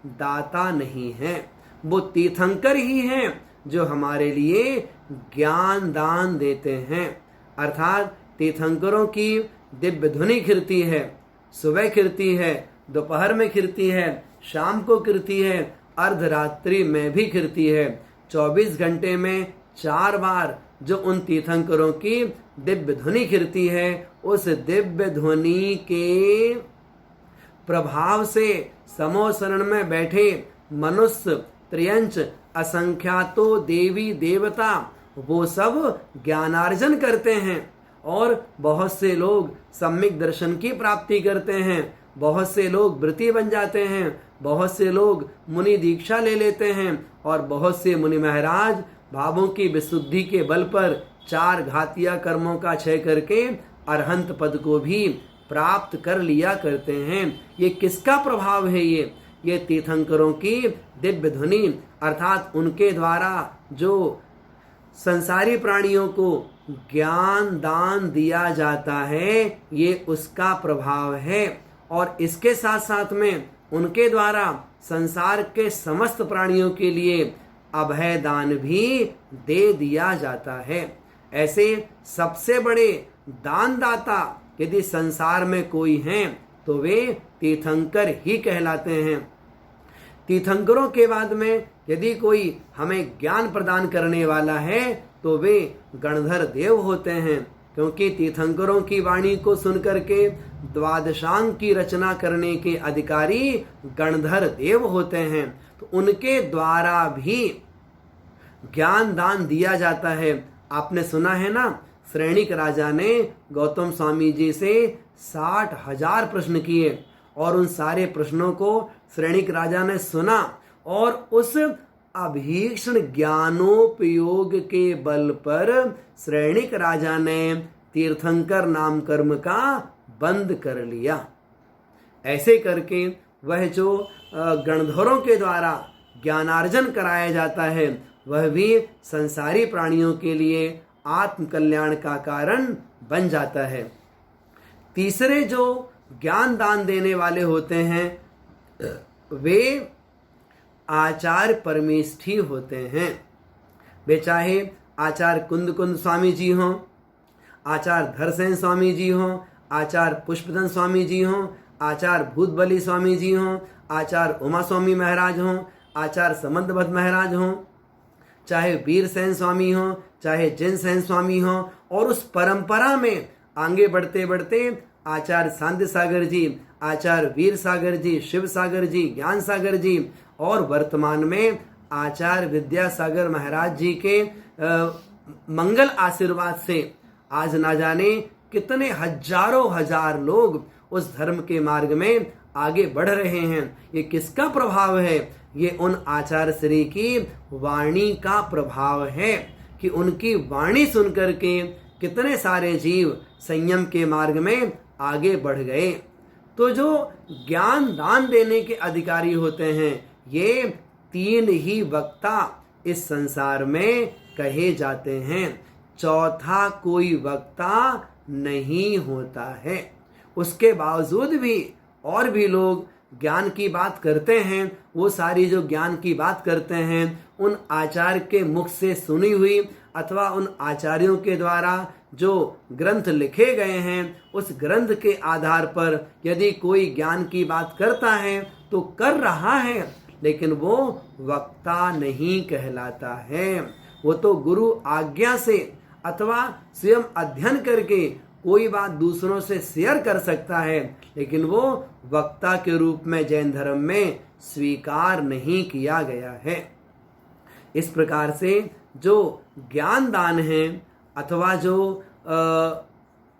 दाता नहीं है। वो तीर्थंकर ही हैं जो हमारे लिए ज्ञान दान देते हैं। अर्थात तीर्थंकरों की दिव्य ध्वनि खिरती है, सुबह खिरती है, दोपहर में खिरती है, शाम को खिरती है, अर्धरात्रि में भी खिरती है। 24 घंटे में 4 बार जो उन तीर्थंकरों की दिव्य ध्वनि खिरती है, उस दिव्य ध्वनि के प्रभाव से समो शरण में बैठे मनुष्य, त्रियंच, असंख्यातो देवी देवता वो सब ज्ञानार्जन करते हैं और बहुत से लोग सम्यक दर्शन की प्राप्ति करते हैं, बहुत से लोग व्रती बन जाते हैं, बहुत से लोग मुनि दीक्षा ले लेते हैं और बहुत से मुनि महाराज भावों की विशुद्धि के बल पर 4 घातिया कर्मों का क्षय करके अरहंत पद को भी प्राप्त कर लिया करते हैं। ये किसका प्रभाव है? ये तीर्थंकरों की दिव्य ध्वनि, अर्थात उनके द्वारा जो संसारी प्राणियों को ज्ञान दान दिया जाता है, ये उसका प्रभाव है। और इसके साथ साथ में उनके द्वारा संसार के समस्त प्राणियों के लिए अभय दान भी दे दिया जाता है। ऐसे सबसे बड़े दानदाता यदि संसार में कोई हैं तो वे तीर्थंकर ही कहलाते हैं। तीर्थंकरों के बाद में यदि कोई हमें ज्ञान प्रदान करने वाला है तो वे गणधर देव होते हैं, क्योंकि तीर्थंकरों की वाणी को सुनकर के द्वादशांग की रचना करने के अधिकारी गणधर देव होते हैं। तो उनके द्वारा भी ज्ञान दान दिया जाता है। आपने सुना है ना, श्रेणिक राजा ने गौतम स्वामी जी से 60,000 प्रश्न किए और उन सारे प्रश्नों को श्रेणिक राजा ने सुना और उस अभीक्ष्ण ज्ञानोपयोग के बल पर श्रेणिक राजा ने तीर्थंकर नाम कर्म का बंद कर लिया। ऐसे करके वह जो गणधरों के द्वारा ज्ञानार्जन कराया जाता है, वह भी संसारी प्राणियों के लिए आत्म कल्याण का कारण बन जाता है। तीसरे जो ज्ञान दान देने वाले होते हैं वे आचार्य परमेष्ठी होते हैं। वे चाहे आचार्य कुंद कुंद स्वामी जी हों, आचार्य धरसेन स्वामी जी हों, आचार्य पुष्पदन स्वामी जी हों, आचार्य भूतबली स्वामी जी हों, आचार्य उमा स्वामी महाराज हों, आचार्य समंतभद्र महाराज हों, चाहे वीर सेन स्वामी हों, चाहे जिन सेन स्वामी हों, और उस परंपरा में आगे बढ़ते बढ़ते आचार्य शांति सागर जी, आचार्य वीर सागर जी, शिव सागर जी, ज्ञान सागर जी और वर्तमान में आचार्य विद्यासागर महाराज जी के मंगल आशीर्वाद से आज ना जाने कितने हजारों हजार लोग उस धर्म के मार्ग में आगे बढ़ रहे हैं। ये किसका प्रभाव है? ये उन आचार्य श्री की वाणी का प्रभाव है कि उनकी वाणी सुनकर के कितने सारे जीव संयम के मार्ग में आगे बढ़ गए। तो जो ज्ञान दान देने के अधिकारी होते हैं, ये 3 ही वक्ता इस संसार में कहे जाते हैं। चौथा कोई वक्ता नहीं होता है। उसके बावजूद भी और भी लोग ज्ञान की बात करते हैं। वो सारी जो ज्ञान की बात करते हैं उन आचार्य के मुख से सुनी हुई अथवा उन आचार्यों के द्वारा जो ग्रंथ लिखे गए हैं उस ग्रंथ के आधार पर यदि कोई ज्ञान की बात करता है तो कर रहा है, लेकिन वो वक्ता नहीं कहलाता है। वो तो गुरु आज्ञा से अथवा स्वयं अध्ययन करके कोई बात दूसरों से शेयर कर सकता है, लेकिन वो वक्ता के रूप में जैन धर्म में स्वीकार नहीं किया गया है। इस प्रकार से जो ज्ञान दान है अथवा जो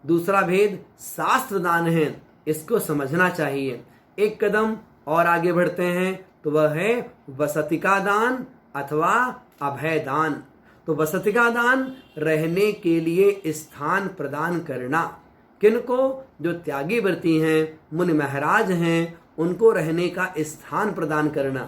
दूसरा भेद शास्त्र दान है, इसको समझना चाहिए। एक कदम और आगे बढ़ते हैं तो वह है वसतिका दान अथवा अभय दान। तो वसतिका दान रहने के लिए स्थान प्रदान करना। किनको? जो त्यागी व्रती हैं, मुनि महाराज हैं, उनको रहने का स्थान प्रदान करना।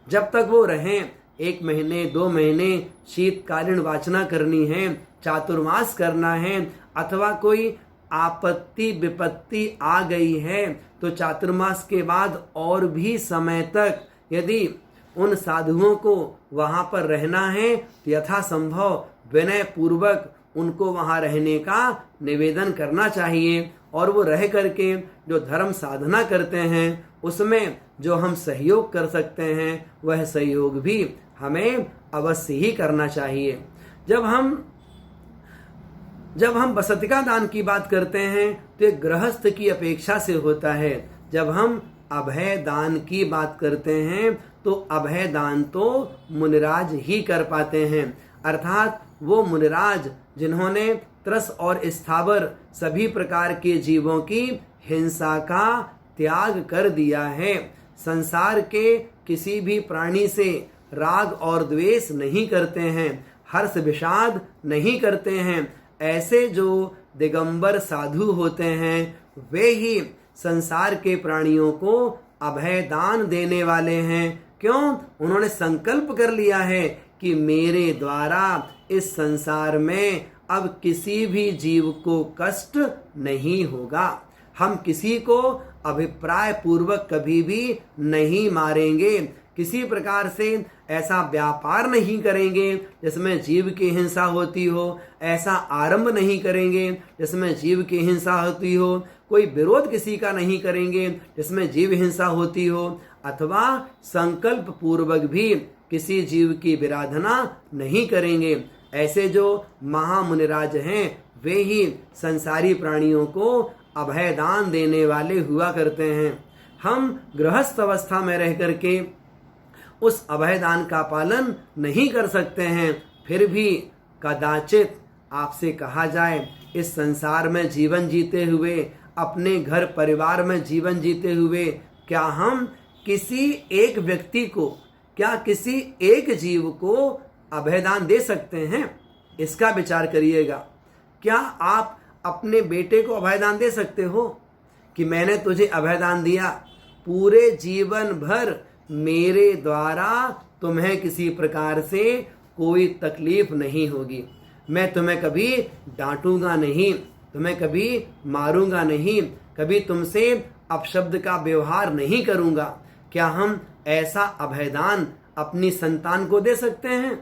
जब तक वो रहें 1 महीने 2 महीने शीतकालीन वाचना करनी है, चातुर्मास करना है, अथवा कोई आपत्ति विपत्ति आ गई है तो चातुर्मास के बाद और भी समय तक यदि उन साधुओं को वहां पर रहना है तो यथासंभव विनय पूर्वक उनको वहां रहने का निवेदन करना चाहिए। और वो रह करके जो धर्म साधना करते हैं उसमें जो हम सहयोग कर सकते हैं वह सहयोग भी हमें अवश्य ही करना चाहिए। जब हम बसतिका दान की बात करते हैं तो एक गृहस्थ की अपेक्षा से होता है। जब हम अभय दान की बात करते हैं तो अभय दान तो मुनिराज ही कर पाते हैं, अर्थात वो मुनिराज जिन्होंने त्रस और स्थावर सभी प्रकार के जीवों की हिंसा का त्याग कर दिया है, संसार के किसी भी प्राणी से राग और द्वेष नहीं करते हैं, हर्ष विषाद नहीं करते हैं, ऐसे जो दिगंबर साधु होते हैं वे ही संसार के प्राणियों को अभय दान देने वाले हैं। क्यों? उन्होंने संकल्प कर लिया है कि मेरे द्वारा इस संसार में अब किसी भी जीव को कष्ट नहीं होगा। हम किसी को अभिप्राय पूर्वक कभी भी नहीं मारेंगे, किसी प्रकार से ऐसा व्यापार नहीं करेंगे जिसमें जीव की हिंसा होती हो, ऐसा आरंभ नहीं करेंगे जिसमें जीव की हिंसा होती हो, कोई विरोध किसी का नहीं करेंगे जिसमें जीव हिंसा होती हो, अथवा संकल्प पूर्वक भी किसी जीव की विराधना नहीं करेंगे। ऐसे जो महामुनिराज हैं वे ही संसारी प्राणियों को अभय दान देने वाले हुआ करते हैं। हम गृहस्थ अवस्था में रह करके उस अभय दान का पालन नहीं कर सकते हैं, फिर भी कदाचित आपसे कहा जाए इस संसार में जीवन जीते हुए, अपने घर परिवार में जीवन जीते हुए, क्या हम किसी एक व्यक्ति को, क्या किसी एक जीव को अभयदान दे सकते हैं? इसका विचार करिएगा। क्या आप अपने बेटे को अभयदान दे सकते हो कि मैंने तुझे अभयदान दिया, पूरे जीवन भर मेरे द्वारा तुम्हें किसी प्रकार से कोई तकलीफ नहीं होगी, मैं तुम्हें कभी डांटूंगा नहीं, तुम्हें कभी मारूंगा नहीं, कभी तुमसे अपशब्द का व्यवहार नहीं करूंगा? क्या हम ऐसा अभयदान अपनी संतान को दे सकते हैं?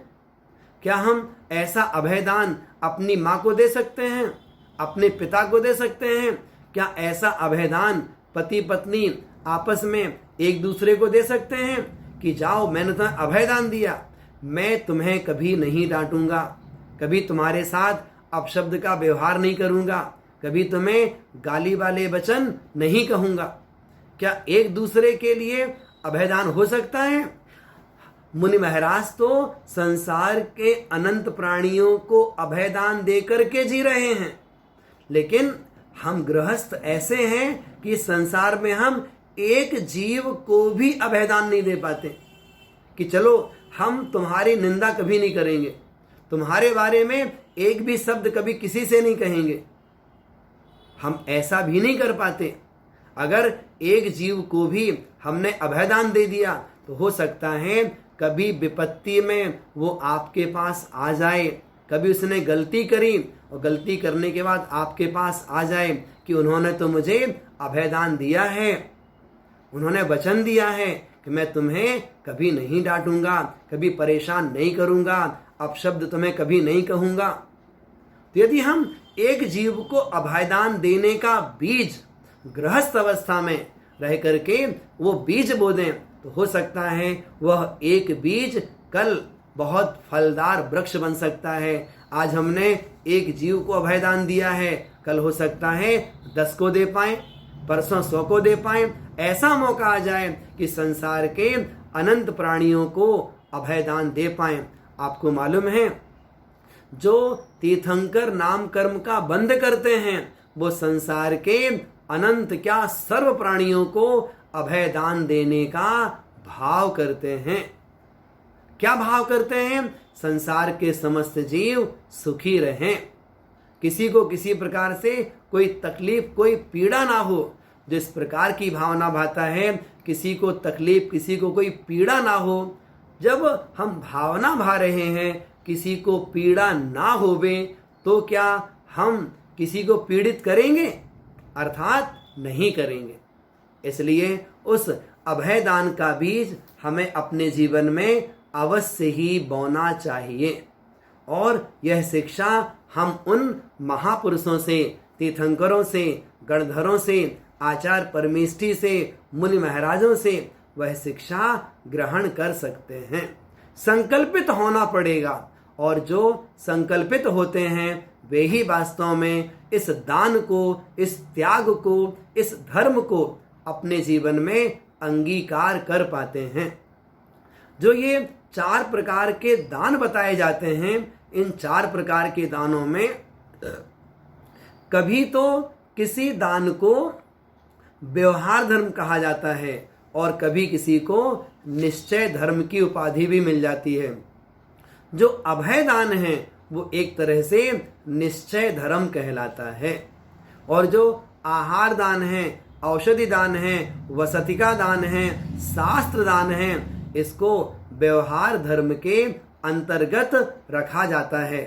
क्या हम ऐसा अभयदान अपनी माँ को दे सकते हैं, अपने पिता को दे सकते हैं? क्या ऐसा अभयदान पति पत्नी आपस में एक दूसरे को दे सकते हैं कि जाओ मैंने तुम्हें अभयदान दिया, मैं तुम्हें कभी नहीं डांटूंगा, कभी तुम्हारे साथ अपशब्द का व्यवहार नहीं करूंगा, कभी तुम्हें गाली वाले वचन नहीं कहूंगा? क्या एक दूसरे के लिए अभयदान हो सकता है? मुनि महाराज तो संसार के अनंत प्राणियों को अभयदान देकर के जी रहे हैं, लेकिन हम गृहस्थ ऐसे हैं कि संसार में हम एक जीव को भी अभयदान नहीं दे पाते कि चलो हम तुम्हारी निंदा कभी नहीं करेंगे, तुम्हारे बारे में एक भी शब्द कभी किसी से नहीं कहेंगे। हम ऐसा भी नहीं कर पाते। अगर एक जीव को भी हमने अभयदान दे दिया तो हो सकता है कभी विपत्ति में वो आपके पास आ जाए, कभी उसने गलती करी और गलती करने के बाद आपके पास आ जाए कि उन्होंने तो मुझे अभयदान दिया है, उन्होंने वचन दिया है कि मैं तुम्हें कभी नहीं डांटूंगा, कभी परेशान नहीं करूंगा, अपशब्द तुम्हें कभी नहीं कहूंगा। तो यदि हम एक जीव को अभयदान देने का बीज गृहस्थ अवस्था में रह करके वो बीज बो दें तो हो सकता है वह एक बीज कल बहुत फलदार वृक्ष बन सकता है। आज हमने एक जीव को अभयदान दिया है, कल हो सकता है 10 को दे पाए, परसों 100 को दे पाए। ऐसा मौका आ जाए कि संसार के अनंत प्राणियों को अभयदान दे पाए। आपको मालूम है जो तीर्थंकर नाम कर्म का बंद करते हैं वो संसार के अनंत क्या सर्व प्राणियों को अभयदान देने का भाव करते हैं। क्या भाव करते हैं? संसार के समस्त जीव सुखी रहें, किसी को किसी प्रकार से कोई तकलीफ कोई पीड़ा ना हो। जिस प्रकार की भावना भाता है किसी को तकलीफ किसी को कोई पीड़ा ना हो, जब हम भावना भा रहे हैं किसी को पीड़ा ना होवे, तो क्या हम किसी को पीड़ित करेंगे? अर्थात नहीं करेंगे। इसलिए उस अभयदान का बीज हमें अपने जीवन में अवश्य ही बोना चाहिए। और यह शिक्षा हम उन महापुरुषों से, तीर्थंकरों से, गणधरों से, आचार्य परमेष्ठी से, मुनि महाराजों से वह शिक्षा ग्रहण कर सकते हैं। संकल्पित होना पड़ेगा, और जो संकल्पित होते हैं वे ही वास्तव में इस दान को, इस त्याग को, इस धर्म को अपने जीवन में अंगीकार कर पाते हैं। जो ये 4 प्रकार के दान बताए जाते हैं, इन 4 प्रकार के दानों में कभी तो किसी दान को व्यवहार धर्म कहा जाता है, और कभी किसी को निश्चय धर्म की उपाधि भी मिल जाती है। जो अभय दान है वो एक तरह से निश्चय धर्म कहलाता है, और जो आहार दान है, औषधि दान है, वसतिका दान है, शास्त्र दान है, इसको व्यवहार धर्म के अंतर्गत रखा जाता है।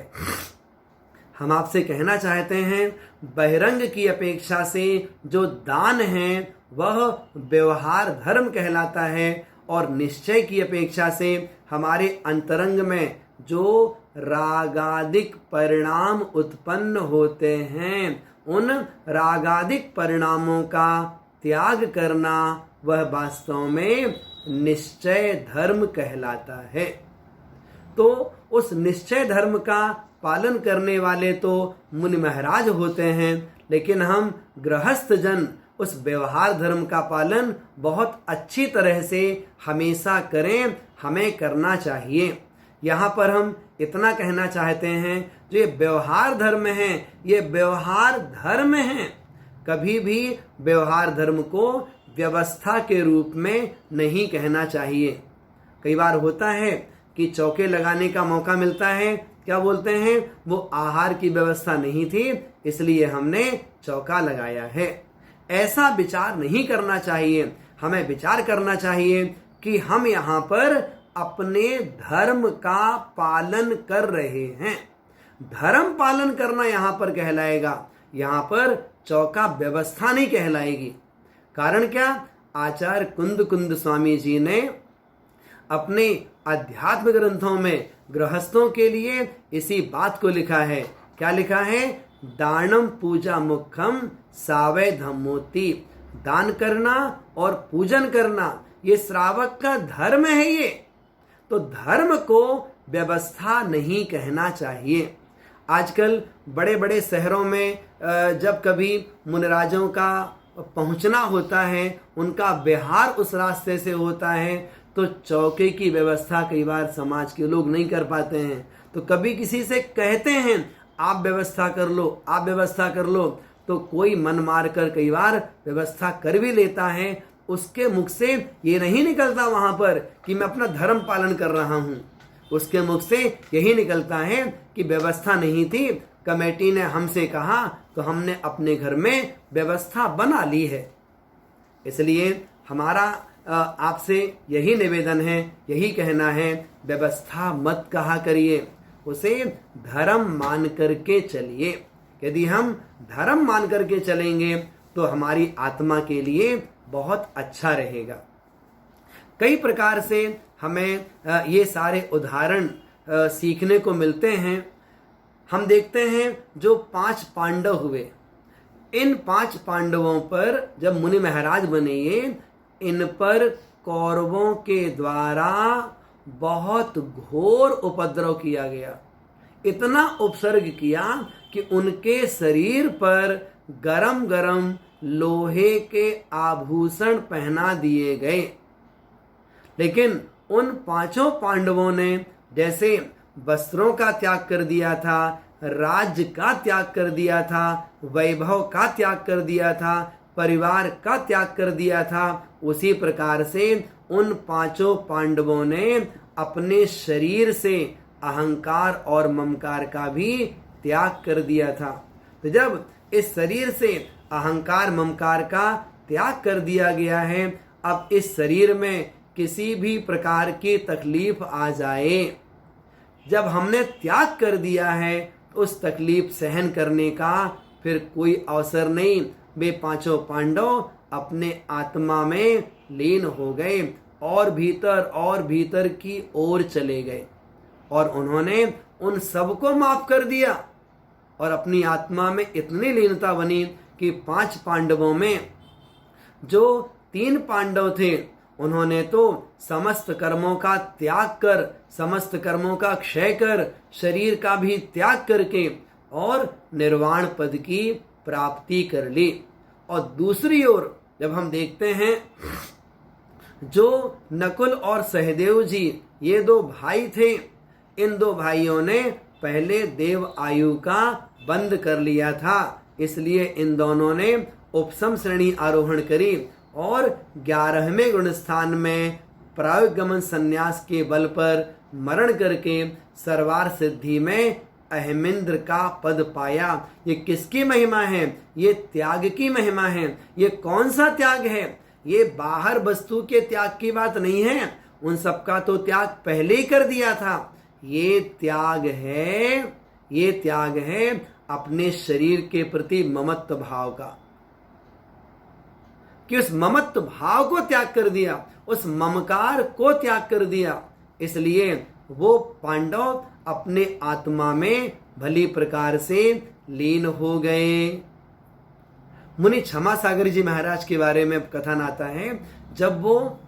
हम आपसे कहना चाहते हैं, बहिरंग की अपेक्षा से जो दान है वह व्यवहार धर्म कहलाता है, और निश्चय की अपेक्षा से हमारे अंतरंग में जो रागादिक परिणाम उत्पन्न होते हैं, उन रागादिक परिणामों का त्याग करना वह वास्तव में निश्चय धर्म कहलाता है। तो उस निश्चय धर्म का पालन करने वाले तो मुनि महाराज होते हैं, लेकिन हम गृहस्थ जन उस व्यवहार धर्म का पालन बहुत अच्छी तरह से हमेशा करें, हमें करना चाहिए। यहाँ पर हम इतना कहना चाहते हैं, जो ये व्यवहार धर्म है, ये व्यवहार धर्म है। कभी भी व्यवहार धर्म को व्यवस्था के रूप में नहीं कहना चाहिए। कई बार होता है कि चौके लगाने का मौका मिलता है, क्या बोलते हैं, वो आहार की व्यवस्था नहीं थी इसलिए हमने चौका लगाया है। ऐसा विचार नहीं करना चाहिए। हमें विचार करना चाहिए कि हम यहाँ पर अपने धर्म का पालन कर रहे हैं। धर्म पालन करना यहाँ पर कहलाएगा, यहाँ पर चौका व्यवस्था नहीं कहलाएगी। कारण क्या, आचार्य कुंद स्वामी जी ने अपने अध्यात्म ग्रंथों में गृहस्थों के लिए इसी बात को लिखा है। क्या लिखा है, दानम पूजा मुखम सावय धम्मोति। दान करना और पूजन करना ये श्रावक का धर्म है। ये तो धर्म को व्यवस्था नहीं कहना चाहिए। आजकल बड़े बड़े शहरों में जब कभी मुनिराजों का पहुंचना होता है, उनका विहार उस रास्ते से होता है, तो चौके की व्यवस्था कई बार समाज के लोग नहीं कर पाते हैं। तो कभी किसी से कहते हैं आप व्यवस्था कर लो, आप व्यवस्था कर लो, तो कोई मन मार कर कई बार व्यवस्था कर भी लेता है। उसके मुख से ये नहीं निकलता वहां पर कि मैं अपना धर्म पालन कर रहा हूं। उसके मुख से यही निकलता है कि व्यवस्था नहीं थी, कमेटी ने हमसे कहा तो हमने अपने घर में व्यवस्था बना ली है। इसलिए हमारा आपसे यही निवेदन है, यही कहना है, व्यवस्था मत कहा करिए, उसे धर्म मान करके चलिए। यदि हम धर्म मान करके चलेंगे तो हमारी आत्मा के लिए बहुत अच्छा रहेगा। कई प्रकार से हमें ये सारे उदाहरण सीखने को मिलते हैं। हम देखते हैं जो 5 पांडव हुए, इन 5 पांडवों पर जब मुनि महाराज बने, ये इन पर कौरवों के द्वारा बहुत घोर उपद्रव किया गया। इतना उपसर्ग किया कि उनके शरीर पर गरम गरम लोहे के आभूषण पहना दिए गए। लेकिन उन 5 पांडवों ने जैसे वस्त्रों का त्याग कर दिया था, राज्य का त्याग कर दिया था, वैभव का त्याग कर दिया था, परिवार का त्याग कर दिया था, उसी प्रकार से उन 5 पांडवों ने अपने शरीर से अहंकार और ममकार का भी त्याग कर दिया था। तो जब इस शरीर से अहंकार ममकार का त्याग कर दिया गया है, अब इस शरीर में किसी भी प्रकार की तकलीफ आ जाए, जब हमने त्याग कर दिया है उस तकलीफ सहन करने का फिर कोई अवसर नहीं। वे पांचों पांडव अपने आत्मा में लीन हो गए और भीतर की ओर चले गए और उन्होंने उन सबको माफ कर दिया और अपनी आत्मा में इतनी लीनता बनी कि 5 पांडवों में जो 3 पांडव थे उन्होंने तो समस्त कर्मों का त्याग कर, समस्त कर्मों का क्षय कर, शरीर का भी त्याग करके और निर्वाण पद की प्राप्ति कर ली। और दूसरी ओर जब हम देखते हैं जो नकुल और सहदेव जी ये 2 भाई थे, इन 2 भाइयों ने पहले देव आयु का बंद कर लिया था, इसलिए इन दोनों ने उपसम श्रेणी आरोहण करी और 11वें गुण स्थान में प्रायोगमन संन्यास के बल पर मरण करके सर्वार सिद्धि में अहमिंद्र का पद पाया। ये किसकी महिमा है? ये त्याग की महिमा है। ये कौन सा त्याग है? ये बाहर वस्तु के त्याग की बात नहीं है, उन सबका तो त्याग पहले ही कर दिया था। ये त्याग है अपने शरीर के प्रति ममत्व भाव का, कि उस ममत्व भाव को त्याग कर दिया, उस ममकार को त्याग कर दिया। इसलिए वो पांडव अपने आत्मा में भली प्रकार से लीन हो गए। मुनि क्षमा सागर जी महाराज के बारे में कथन आता है, जब वो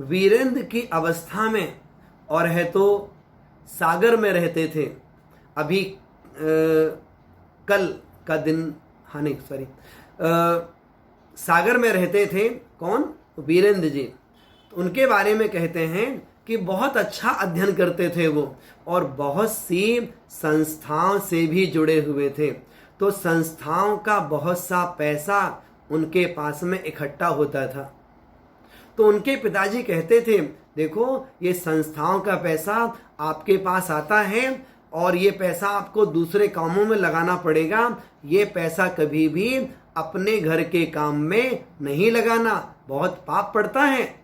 वीरेंद्र की अवस्था में और है तो सागर में रहते थे। अभी कल का दिन, हाँ नहीं सॉरी, सागर में रहते थे। कौन? वीरेंद्र जी। तो उनके बारे में कहते हैं कि बहुत अच्छा अध्ययन करते थे वो और बहुत सी संस्थाओं से भी जुड़े हुए थे। तो संस्थाओं का बहुत सा पैसा उनके पास में इकट्ठा होता था। तो उनके पिताजी कहते थे, देखो ये संस्थाओं का पैसा आपके पास आता है और ये पैसा आपको दूसरे कामों में लगाना पड़ेगा। ये पैसा कभी भी अपने घर के काम में नहीं लगाना, बहुत पाप पड़ता है।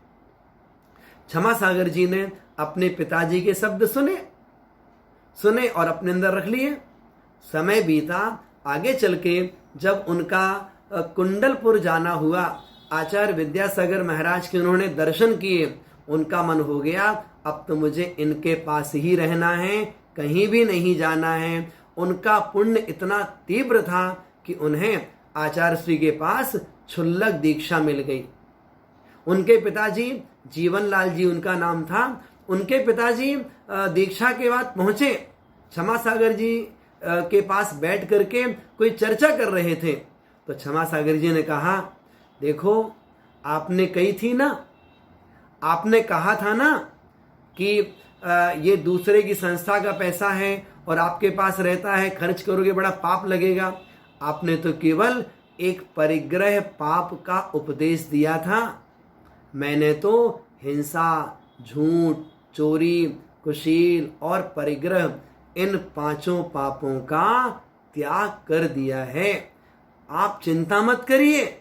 क्षमा सागर जी ने अपने पिताजी के शब्द सुने और अपने अंदर रख लिए। समय बीता, आगे चल के जब उनका कुंडलपुर जाना हुआ, आचार्य विद्यासागर महाराज के उन्होंने दर्शन किए, उनका मन हो गया अब तो मुझे इनके पास ही रहना है, कहीं भी नहीं जाना है। उनका पुण्य इतना तीव्र था कि उन्हें आचार्य श्री के पास क्षुल्लक दीक्षा मिल गई। उनके पिताजी जीवनलाल जी उनका नाम था। उनके पिताजी दीक्षा के बाद पहुंचे, क्षमा सागर जी के पास बैठ करके कोई चर्चा कर रहे थे। तो क्षमा सागर जी ने कहा, देखो आपने कही थी ना, आपने कहा था ना कि ये दूसरे की संस्था का पैसा है और आपके पास रहता है, खर्च करोगे बड़ा पाप लगेगा। आपने तो केवल एक परिग्रह पाप का उपदेश दिया था। मैंने तो हिंसा, झूठ, चोरी, कुशील और परिग्रह इन 5 पापों का त्याग कर दिया है। आप चिंता मत करिए,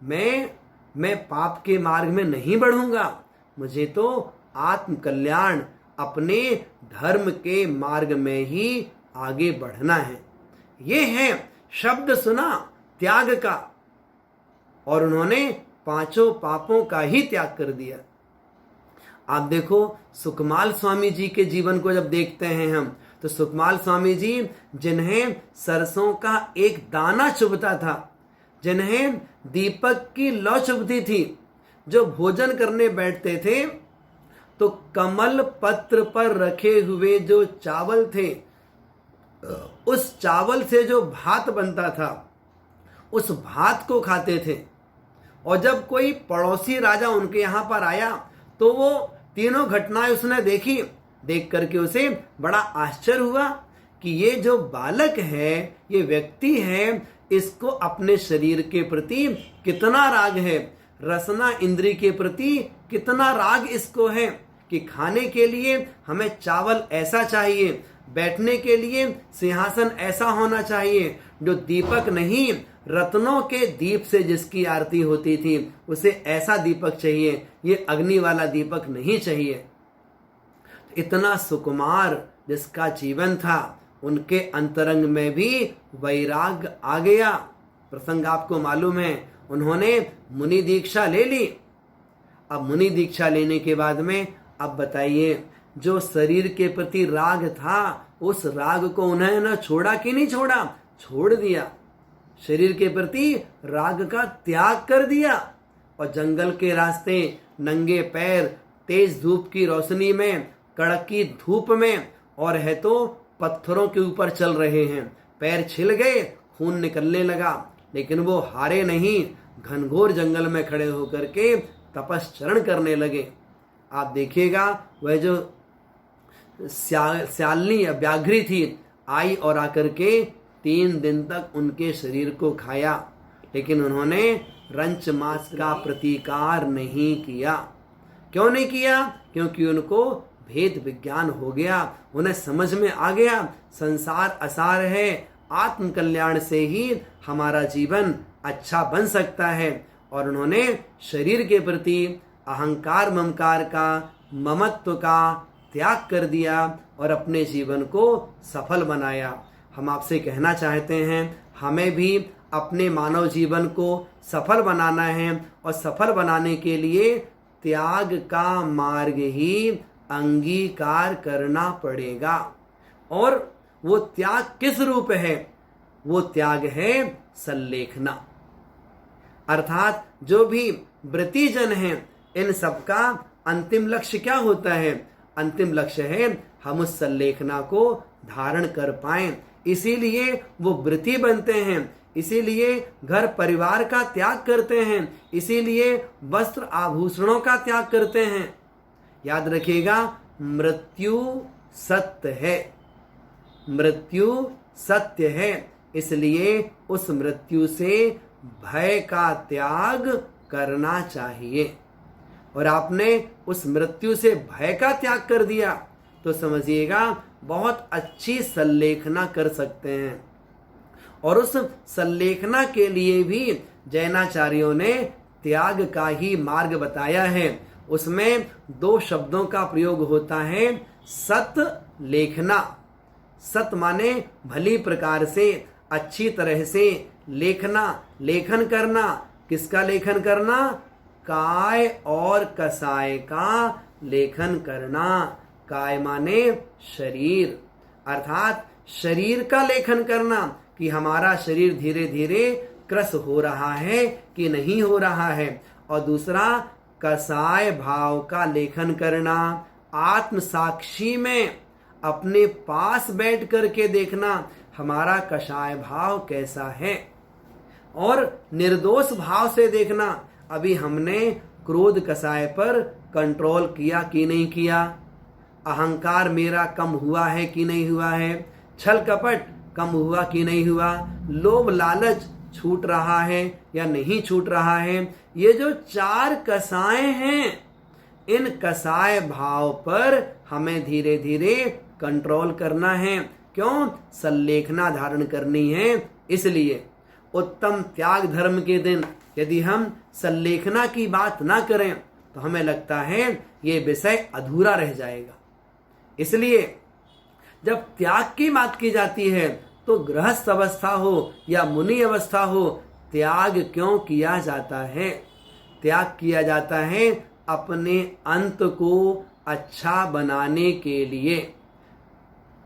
मैं पाप के मार्ग में नहीं बढ़ूंगा। मुझे तो आत्म कल्याण, अपने धर्म के मार्ग में ही आगे बढ़ना है। ये है शब्द सुना त्याग का, और उन्होंने 5 पापों का ही त्याग कर दिया। आप देखो सुकमाल स्वामी जी के जीवन को जब देखते हैं हम, तो सुकमाल स्वामी जी जिन्हें सरसों का एक दाना चुभता था, जिन्हें दीपक की लौ चुभती थी, जो भोजन करने बैठते थे तो कमल पत्र पर रखे हुए जो चावल थे, उस चावल से जो भात बनता था उस भात को खाते थे। और जब कोई पड़ोसी राजा उनके यहाँ पर आया तो वो तीनों घटनाएं उसने देखी। देख करके उसे बड़ा आश्चर्य हुआ कि ये जो बालक है, ये व्यक्ति है, इसको अपने शरीर के प्रति कितना राग है, रसना इंद्री के प्रति कितना राग इसको है कि खाने के लिए हमें चावल ऐसा चाहिए, बैठने के लिए सिंहासन ऐसा होना चाहिए, जो दीपक नहीं रत्नों के दीप से जिसकी आरती होती थी, उसे ऐसा दीपक चाहिए, ये अग्नि वाला दीपक नहीं चाहिए। इतना सुकुमार जिसका जीवन था, उनके अंतरंग में भी वैराग आ गया। प्रसंग आपको मालूम है, उन्होंने मुनि दीक्षा ले ली। अब मुनि दीक्षा लेने के बाद में अब बताइए, जो शरीर के प्रति राग था, उस राग को उन्होंने छोड़ा कि नहीं छोड़ा? छोड़ दिया। शरीर के प्रति राग का त्याग कर दिया और जंगल के रास्ते नंगे पैर, तेज धूप की रोशनी में, कड़की धूप में, और है तो पत्थरों के ऊपर चल रहे हैं। पैर छिल गए, खून निकलने लगा, लेकिन वो हारे नहीं। घनघोर जंगल में खड़े होकर के तपश्चरण करने लगे। आप देखिएगा, वह जो स्यालनी या व्याघ्री थी, आई और आकर के 3 दिन तक उनके शरीर को खाया, लेकिन उन्होंने रंच मांस का प्रतिकार नहीं किया। क्यों नहीं किया? क्योंकि उनको भेद विज्ञान हो गया। उन्हें समझ में आ गया, संसार असार है, आत्म कल्याण से ही हमारा जीवन अच्छा बन सकता है। और उन्होंने शरीर के प्रति अहंकार ममकार का, ममत्व का त्याग कर दिया और अपने जीवन को सफल बनाया। हम आपसे कहना चाहते हैं, हमें भी अपने मानव जीवन को सफल बनाना है, और सफल बनाने के लिए त्याग का मार्ग ही अंगीकार करना पड़ेगा। और वो त्याग किस रूप है? वो त्याग है सल्लेखना। अर्थात जो भी व्रतीजन हैं, इन सबका अंतिम लक्ष्य क्या होता है? अंतिम लक्ष्य है हम उस सल्लेखना को धारण कर पाएं। इसीलिए वो व्रती बनते हैं, इसीलिए घर परिवार का त्याग करते हैं, इसीलिए वस्त्र आभूषणों का त्याग करते हैं। याद रखिएगा, मृत्यु सत्य है, मृत्यु सत्य है। इसलिए उस मृत्यु से भय का त्याग करना चाहिए। और आपने उस मृत्यु से भय का त्याग कर दिया तो समझिएगा बहुत अच्छी सल्लेखना कर सकते हैं। और उस सल्लेखना के लिए भी जैनाचार्यों ने त्याग का ही मार्ग बताया है। उसमें 2 शब्दों का प्रयोग होता है, सत लेखना। सत माने भली प्रकार से, अच्छी तरह से लेखना, लेखन करना। किसका लेखन करना? काय और कसाय का लेखन करना। काय माने शरीर, अर्थात शरीर का लेखन करना कि हमारा शरीर धीरे धीरे क्रस हो रहा है कि नहीं हो रहा है। और दूसरा कसाय भाव का लेखन करना, आत्म साक्षी में अपने पास बैठ करके देखना हमारा कसाय भाव कैसा है। और निर्दोष भाव से देखना, अभी हमने क्रोध कसाय पर कंट्रोल किया कि नहीं किया, अहंकार मेरा कम हुआ है कि नहीं हुआ है, छल कपट कम हुआ कि नहीं हुआ, लोभ लालच छूट रहा है या नहीं छूट रहा है। ये जो 4 कसाय हैं, इन कसाय भाव पर हमें धीरे धीरे कंट्रोल करना है। क्यों? सल्लेखना धारण करनी है। इसलिए उत्तम त्याग धर्म के दिन यदि हम सल्लेखना की बात ना करें तो हमें लगता है ये विषय अधूरा रह जाएगा। इसलिए जब त्याग की बात की जाती है तो गृहस्थ अवस्था हो या मुनि अवस्था हो, त्याग क्यों किया जाता है? त्याग किया जाता है अपने अंत को अच्छा बनाने के लिए।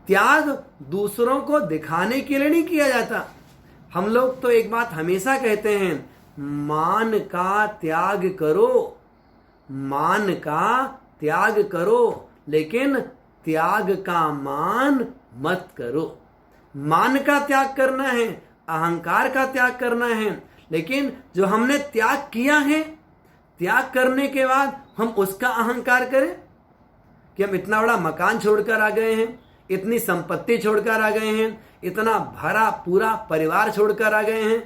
त्याग दूसरों को दिखाने के लिए नहीं किया जाता। हम लोग तो एक बात हमेशा कहते हैं, मान का त्याग करो, मान का त्याग करो, लेकिन त्याग का मान मत करो। मान का त्याग करना है, अहंकार का त्याग करना है, लेकिन जो हमने त्याग किया है, त्याग करने के बाद हम उसका अहंकार करें कि हम इतना बड़ा मकान छोड़कर आ गए हैं, इतनी संपत्ति छोड़कर आ गए हैं, इतना भरा पूरा परिवार छोड़कर आ गए हैं,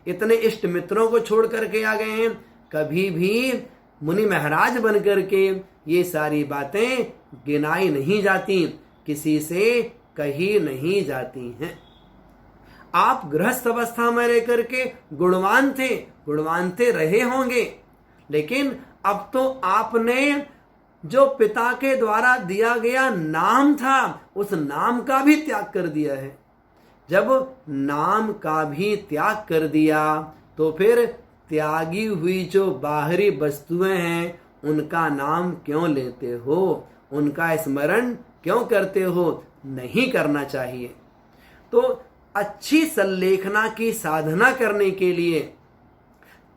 इतने इष्ट मित्रों को छोड़ करके आ गए हैं। कभी भी मुनि महाराज बन करके ये सारी बातें गिनाई नहीं जाती, किसी से कही नहीं जाती हैं। आप गृहस्थ अवस्था में रह करके गुणवान थे रहे होंगे, लेकिन अब तो आपने जो पिता के द्वारा दिया गया नाम था उस नाम का भी त्याग कर दिया है। जब नाम का भी त्याग कर दिया तो फिर त्यागी हुई जो बाहरी वस्तुएं हैं उनका नाम क्यों लेते हो, उनका स्मरण क्यों करते हो? नहीं करना चाहिए। तो अच्छी संलेखना की साधना करने के लिए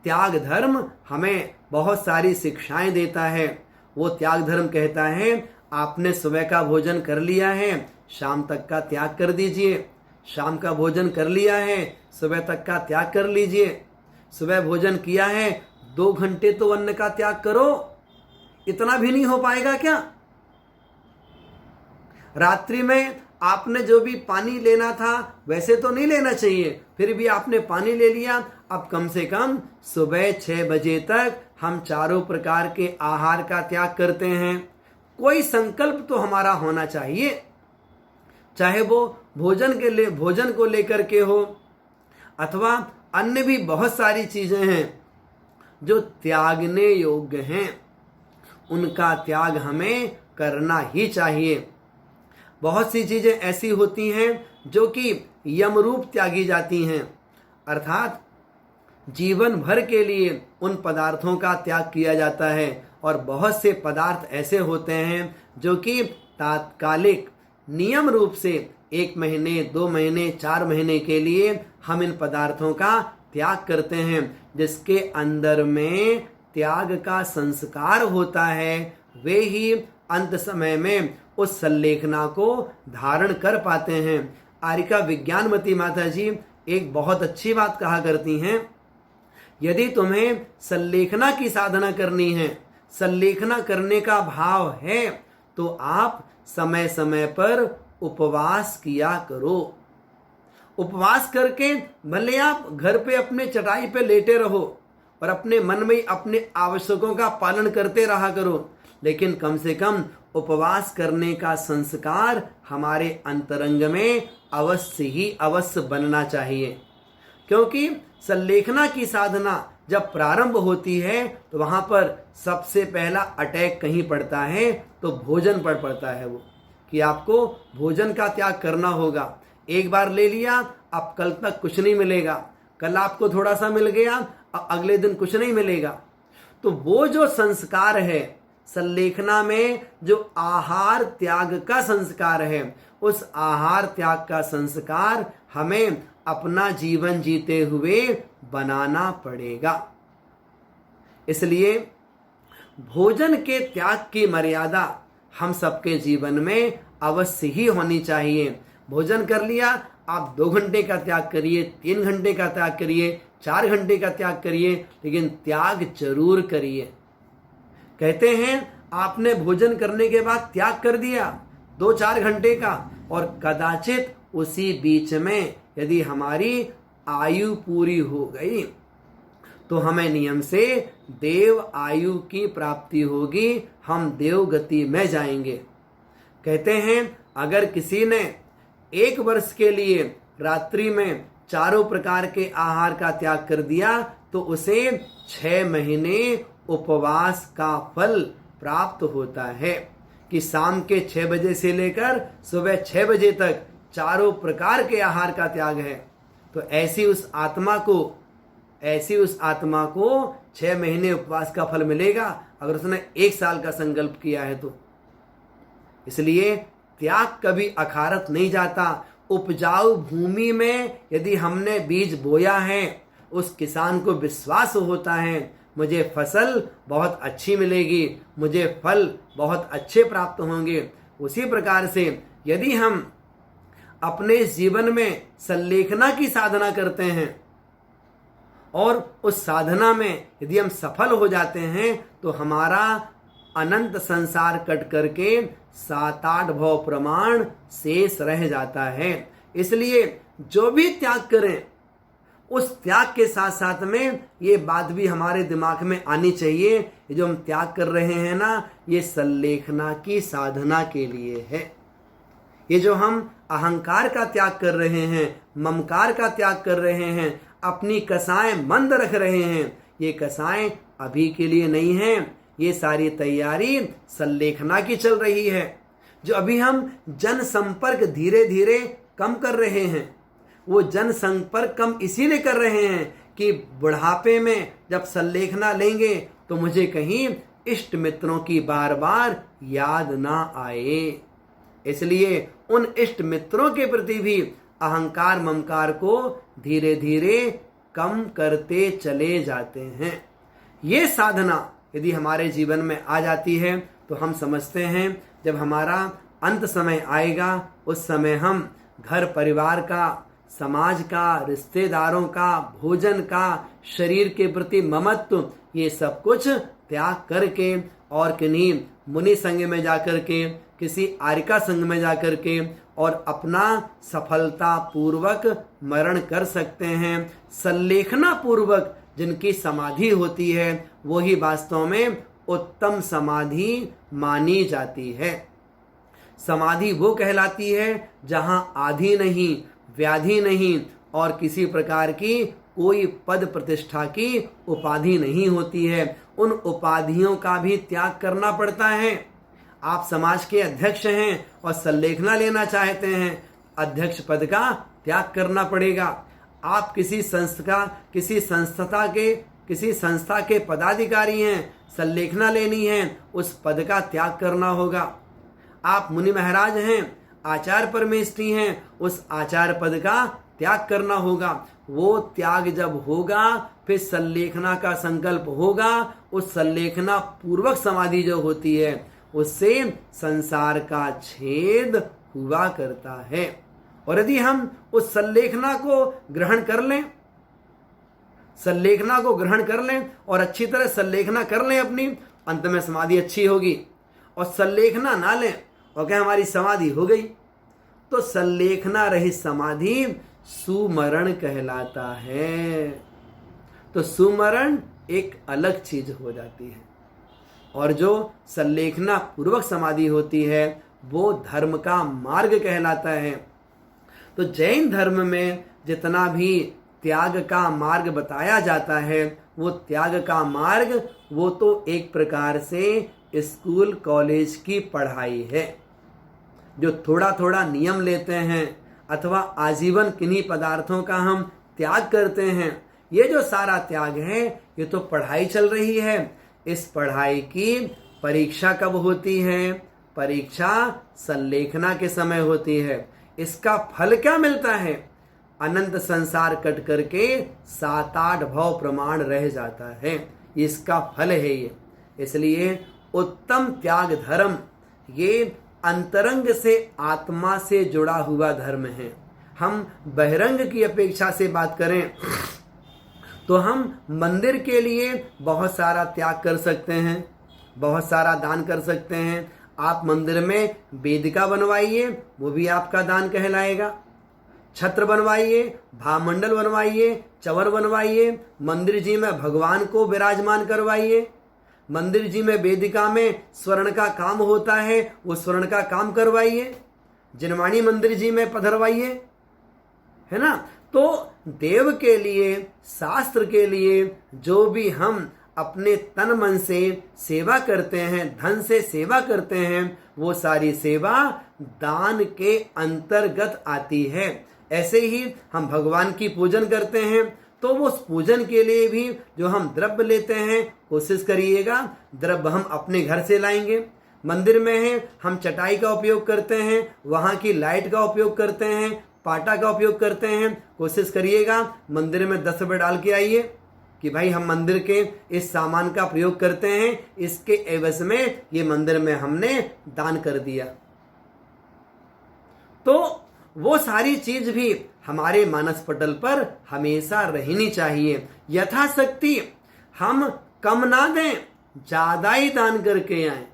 त्याग धर्म हमें बहुत सारी शिक्षाएं देता है। वो त्याग धर्म कहता है आपने सुबह का भोजन कर लिया है, शाम तक का त्याग कर दीजिए। शाम का भोजन कर लिया है, सुबह तक का त्याग कर लीजिए। सुबह भोजन किया है, 2 घंटे तो अन्न का त्याग करो। इतना भी नहीं हो पाएगा क्या? रात्रि में आपने जो भी पानी लेना था वैसे तो नहीं लेना चाहिए, फिर भी आपने पानी ले लिया। अब कम से कम सुबह 6 बजे तक हम चारों प्रकार के आहार का त्याग करते हैं। कोई संकल्प तो हमारा होना चाहिए, चाहे वो भोजन को लेकर के हो अथवा अन्य भी बहुत सारी चीजें हैं जो त्यागने योग्य हैं, उनका त्याग हमें करना ही चाहिए। बहुत सी चीजें ऐसी होती हैं जो कि यमरूप त्यागी जाती हैं, अर्थात जीवन भर के लिए उन पदार्थों का त्याग किया जाता है। और बहुत से पदार्थ ऐसे होते हैं जो कि तात्कालिक नियम रूप से 1 महीने 2 महीने 4 महीने के लिए हम इन पदार्थों का त्याग करते हैं। जिसके अंदर में त्याग का संस्कार होता है वे ही अंत समय में उस संलेखना को धारण कर पाते हैं। आरिका विज्ञानमती माता जी एक बहुत अच्छी बात कहा करती हैं, यदि तुम्हें संलेखना की साधना करनी है, संलेखना करने का भाव है, तो आप समय समय पर उपवास किया करो। उपवास करके भले आप घर पे अपने चटाई पे लेटे रहो और अपने मन में अपने आवश्यकों का पालन करते रहा करो, लेकिन कम से कम उपवास करने का संस्कार हमारे अंतरंग में अवश्य बनना चाहिए। क्योंकि संलेखना की साधना जब प्रारंभ होती है तो वहां पर सबसे पहला अटैक कहीं पड़ता है तो भोजन पर पड़ता है, वो कि आपको भोजन का त्याग करना होगा। एक बार ले लिया, अब कल तक कुछ नहीं मिलेगा, कल आपको थोड़ा सा मिल गया, अगले दिन कुछ नहीं मिलेगा। तो वो जो संस्कार है संलेखना में, जो आहार त्याग का संस्कार है, उस आहार त्याग का संस्कार हमें अपना जीवन जीते हुए बनाना पड़ेगा। इसलिए भोजन के त्याग की मर्यादा हम सबके जीवन में अवश्य ही होनी चाहिए। भोजन कर लिया, आप 2 घंटे का त्याग करिए, 3 घंटे का त्याग करिए, 4 घंटे का त्याग करिए, लेकिन त्याग जरूर करिए। कहते हैं आपने भोजन करने के बाद त्याग कर दिया 2-4 घंटे का, और कदाचित उसी बीच में यदि हमारी आयु पूरी हो गई तो हमें नियम से देव आयु की प्राप्ति होगी, हम देव गति में जाएंगे। कहते हैं अगर किसी ने 1 वर्ष के लिए रात्रि में चारों प्रकार के आहार का त्याग कर दिया तो उसे 6 महीने उपवास का फल प्राप्त होता है, कि शाम के 6 बजे से लेकर सुबह 6 बजे तक चारों प्रकार के आहार का त्याग है। तो ऐसी उस आत्मा को 6 महीने उपवास का फल मिलेगा अगर उसने 1 साल का संकल्प किया है तो। इसलिए त्याग कभी अखारत नहीं जाता। उपजाऊ भूमि में यदि हमने बीज बोया है, उस किसान को विश्वास होता है मुझे फसल बहुत अच्छी मिलेगी, मुझे फल बहुत अच्छे प्राप्त होंगे। उसी प्रकार से यदि हम अपने जीवन में संलेखना की साधना करते हैं और उस साधना में यदि हम सफल हो जाते हैं तो हमारा अनंत संसार कट करके 7-8 भव प्रमाण शेष रह जाता है। इसलिए जो भी त्याग करें उस त्याग के साथ साथ में ये बात भी हमारे दिमाग में आनी चाहिए, ये जो हम त्याग कर रहे हैं ना, ये संलेखना की साधना के लिए है। ये जो हम अहंकार का त्याग कर रहे हैं, ममकार का त्याग कर रहे हैं, अपनी कसाएं मंद रख रहे हैं, ये कसाएं अभी के लिए नहीं हैं। ये सारी तैयारी संलेखना की चल रही है। जो अभी हम जन संपर्क धीरे धीरे कम कर रहे हैं, वो जन संपर्क कम इसीलिए कर रहे हैं कि बुढ़ापे में जब संलेखना लेंगे तो मुझे कहीं इष्ट मित्रों की बार बार याद ना आए। इसलिए उन इष्ट मित्रों के प्रति भी अहंकार ममकार को धीरे धीरे कम करते चले जाते हैं। ये साधना यदि हमारे जीवन में आ जाती है तो हम समझते हैं जब हमारा अंत समय आएगा उस समय हम घर परिवार का, समाज का, रिश्तेदारों का, भोजन का, शरीर के प्रति ममत्व, ये सब कुछ त्याग करके और किन्हीं मुनि संग में जाकर के, किसी आर्यका संग में जाकर के और अपना सफलता पूर्वक मरण कर सकते हैं। संलेखना पूर्वक जिनकी समाधि होती है वही वास्तव में उत्तम समाधि मानी जाती है। समाधि वो कहलाती है जहां आधि नहीं, व्याधि नहीं और किसी प्रकार की कोई पद प्रतिष्ठा की उपाधि नहीं होती है। उन उपाधियों का भी त्याग करना पड़ता है। आप समाज के अध्यक्ष हैं और संलेखना लेना चाहते हैं, अध्यक्ष पद का त्याग करना पड़ेगा। आप किसी संस्था के पदाधिकारी हैं, संलेखना लेनी है, उस पद का त्याग करना होगा। आप मुनि महाराज हैं, आचार्य परमेष्ठी हैं, उस आचार्य पद का त्याग करना होगा। वो त्याग जब होगा फिर संलेखना का संकल्प होगा। उस संलेखना पूर्वक समाधि जो होती है उससे संसार का छेद हुआ करता है। और यदि हम उस संलेखना को ग्रहण कर लें और अच्छी तरह संलेखना कर लें अपनी, अंत में समाधि अच्छी होगी। और संलेखना ना लें और क्या हमारी समाधि हो गई, तो संलेखना रहित समाधि सुमरण कहलाता है। तो सुमरण एक अलग चीज हो जाती है और जो संलेखना पूर्वक समाधि होती है वो धर्म का मार्ग कहलाता है। तो जैन धर्म में जितना भी त्याग का मार्ग बताया जाता है वो त्याग का मार्ग वो तो एक प्रकार से स्कूल कॉलेज की पढ़ाई है। जो थोड़ा थोड़ा नियम लेते हैं अथवा आजीवन किन्हीं पदार्थों का हम त्याग करते हैं, ये जो सारा त्याग है ये तो पढ़ाई चल रही है। इस पढ़ाई की परीक्षा कब होती है? परीक्षा संलेखना के समय होती है। इसका फल क्या मिलता है? अनंत संसार कट करके 7-8 भव प्रमाण रह जाता है। इसका फल है ये। इसलिए उत्तम त्याग धर्म ये अंतरंग से आत्मा से जुड़ा हुआ धर्म है। हम बहिरंग की अपेक्षा से बात करें तो हम मंदिर के लिए बहुत सारा त्याग कर सकते हैं, बहुत सारा दान कर सकते हैं। आप मंदिर में वेदिका बनवाइए, वो भी आपका दान कहलाएगा। छत्र बनवाइए, भामंडल बनवाइए, चवर बनवाइए, मंदिर जी में भगवान को विराजमान करवाइए। मंदिर जी में वेदिका में स्वर्ण का काम होता है, वो स्वर्ण का काम करवाइए। जिनवाणी मंदिर जी में पधरवाइए, है ना। तो देव के लिए, शास्त्र के लिए जो भी हम अपने तन मन से सेवा करते हैं, धन से सेवा करते हैं, वो सारी सेवा दान के अंतर्गत आती है। ऐसे ही हम भगवान की पूजन करते हैं तो वो उस पूजन के लिए भी जो हम द्रव्य लेते हैं, कोशिश करिएगा द्रव्य हम अपने घर से लाएंगे। मंदिर में है हम चटाई का उपयोग करते हैं, वहां की लाइट का उपयोग करते हैं, पाटा का उपयोग करते हैं, कोशिश करिएगा मंदिर में 10 रुपये डाल के आइए कि भाई हम मंदिर के इस सामान का प्रयोग करते हैं, इसके एवज में ये मंदिर में हमने दान कर दिया। तो वो सारी चीज भी हमारे मानस पटल पर हमेशा रहनी चाहिए। यथाशक्ति हम कम ना दें, ज्यादा ही दान करके आए।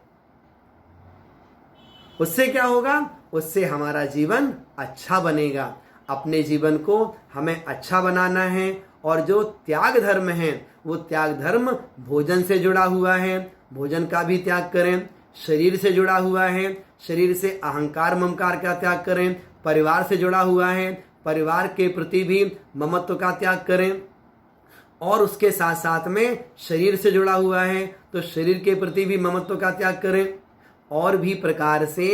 उससे क्या होगा? उससे हमारा जीवन अच्छा बनेगा। अपने जीवन को हमें अच्छा बनाना है और जो त्याग धर्म है वो त्याग धर्म भोजन से जुड़ा हुआ है। भोजन का भी त्याग करें, शरीर से जुड़ा हुआ है, शरीर से अहंकार ममकार का त्याग करें। परिवार से जुड़ा हुआ है, परिवार के प्रति भी ममत्व का त्याग करें। और उसके साथ साथ में शरीर से जुड़ा हुआ है तो शरीर के प्रति भी ममत्व का त्याग करें। और भी प्रकार से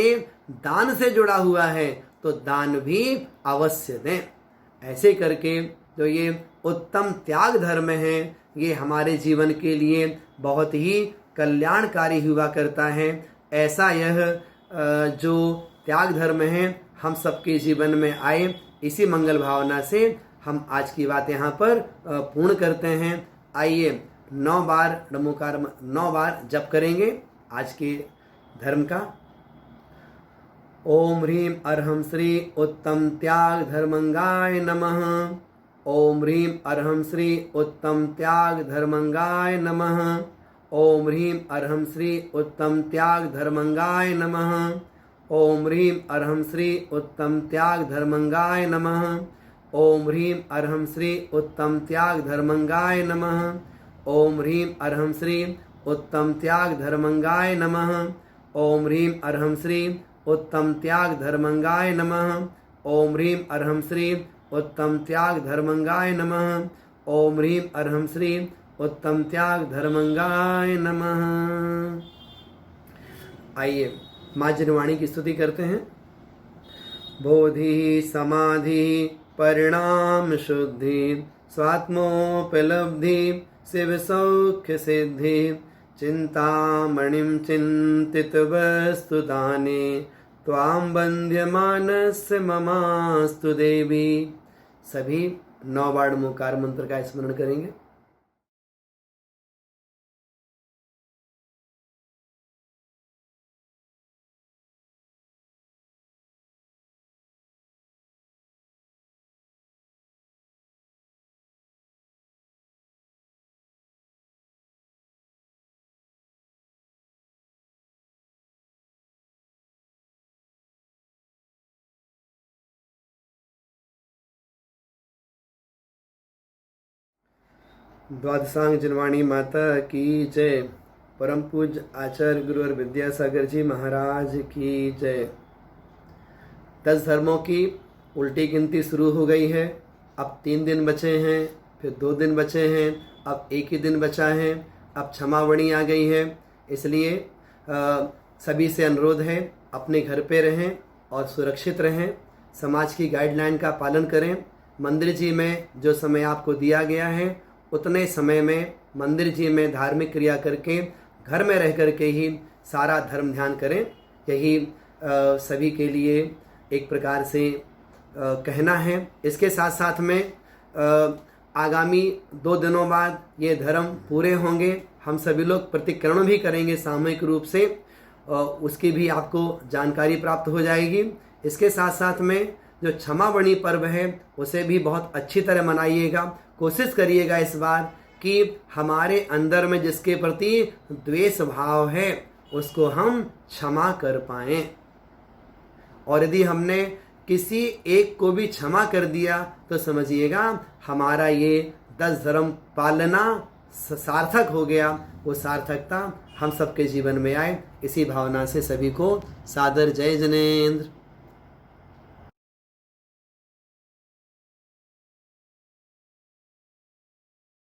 दान से जुड़ा हुआ है तो दान भी अवश्य दें। ऐसे करके जो ये उत्तम त्याग धर्म है ये हमारे जीवन के लिए बहुत ही कल्याणकारी हुआ करता है। ऐसा यह जो त्याग धर्म है हम सबके जीवन में आए, इसी मंगल भावना से हम आज की बात यहाँ पर पूर्ण करते हैं। आइए 9 बार नमोकार 9 बार जप करेंगे आज के धर्म का। ओम ह्रीम अरहम श्री उत्तम त्याग धर्मंगाय नमः। ओम ह्रीम अरहम श्री उत्तम त्याग धर्मंगाय नमः। ओम ह्रीम अरहम श्री उत्तम त्याग धर्मंगाय नमः। ओम ह्रीम अरहम श्री उत्तम त्याग धर्मंगाय नमः। ओम ह्रीम अरहम श्री उत्तम त्याग धर्मंगाय नमः। ओम ह्रीम अरहम श्री उत्तम त्याग धर्मंगाय नमः। ओम ह्रीम अरहम श्री उत्तम त्याग धर्मंगाय नमः। ओम ह्रीम अरहम श्री उत्तम त्याग धर्मंगाय नमः। ओम ह्रीम अरहम श्री उत्तम त्याग धर्मंगाय नमः। आइए माँ जिनवाणी की स्तुति करते हैं। बोधि समाधि परिणाम शुद्धि स्वात्मोपलब्धि शिव सौख्य सिद्धि चिंतामणिं चिंतित वस्तु दाने त्वां बंध्यमानस्य ममास्तु देवी। सभी 9 बार नमोकार मंत्र का स्मरण करेंगे। द्वादशांग जिनवाणी माता की जय। परम पूज्य आचार्य गुरु और विद्यासागर जी महाराज की जय। 10 धर्मों की उल्टी गिनती शुरू हो गई है। अब 3 दिन बचे हैं, फिर 2 दिन बचे हैं, अब 1 ही दिन बचा है। अब क्षमावणी आ गई है, इसलिए सभी से अनुरोध है अपने घर पे रहें और सुरक्षित रहें। समाज की गाइडलाइन का पालन करें। मंदिर जी में जो समय आपको दिया गया है उतने समय में मंदिर जी में धार्मिक क्रिया करके घर में रह करके ही सारा धर्म ध्यान करें। यही सभी के लिए एक प्रकार से कहना है। इसके साथ साथ में आगामी 2 दिनों बाद ये धर्म पूरे होंगे। हम सभी लोग प्रतिक्रमण भी करेंगे सामूहिक रूप से, उसकी भी आपको जानकारी प्राप्त हो जाएगी। इसके साथ साथ में जो क्षमावणी पर्व है उसे भी बहुत अच्छी तरह मनाइएगा। कोशिश करिएगा इस बार कि हमारे अंदर में जिसके प्रति द्वेष भाव है उसको हम क्षमा कर पाएं। और यदि हमने किसी एक को भी क्षमा कर दिया तो समझिएगा हमारा ये 10 धर्म पालना सार्थक हो गया। वो सार्थकता हम सबके जीवन में आए। इसी भावना से सभी को सादर जय जिनेंद्र।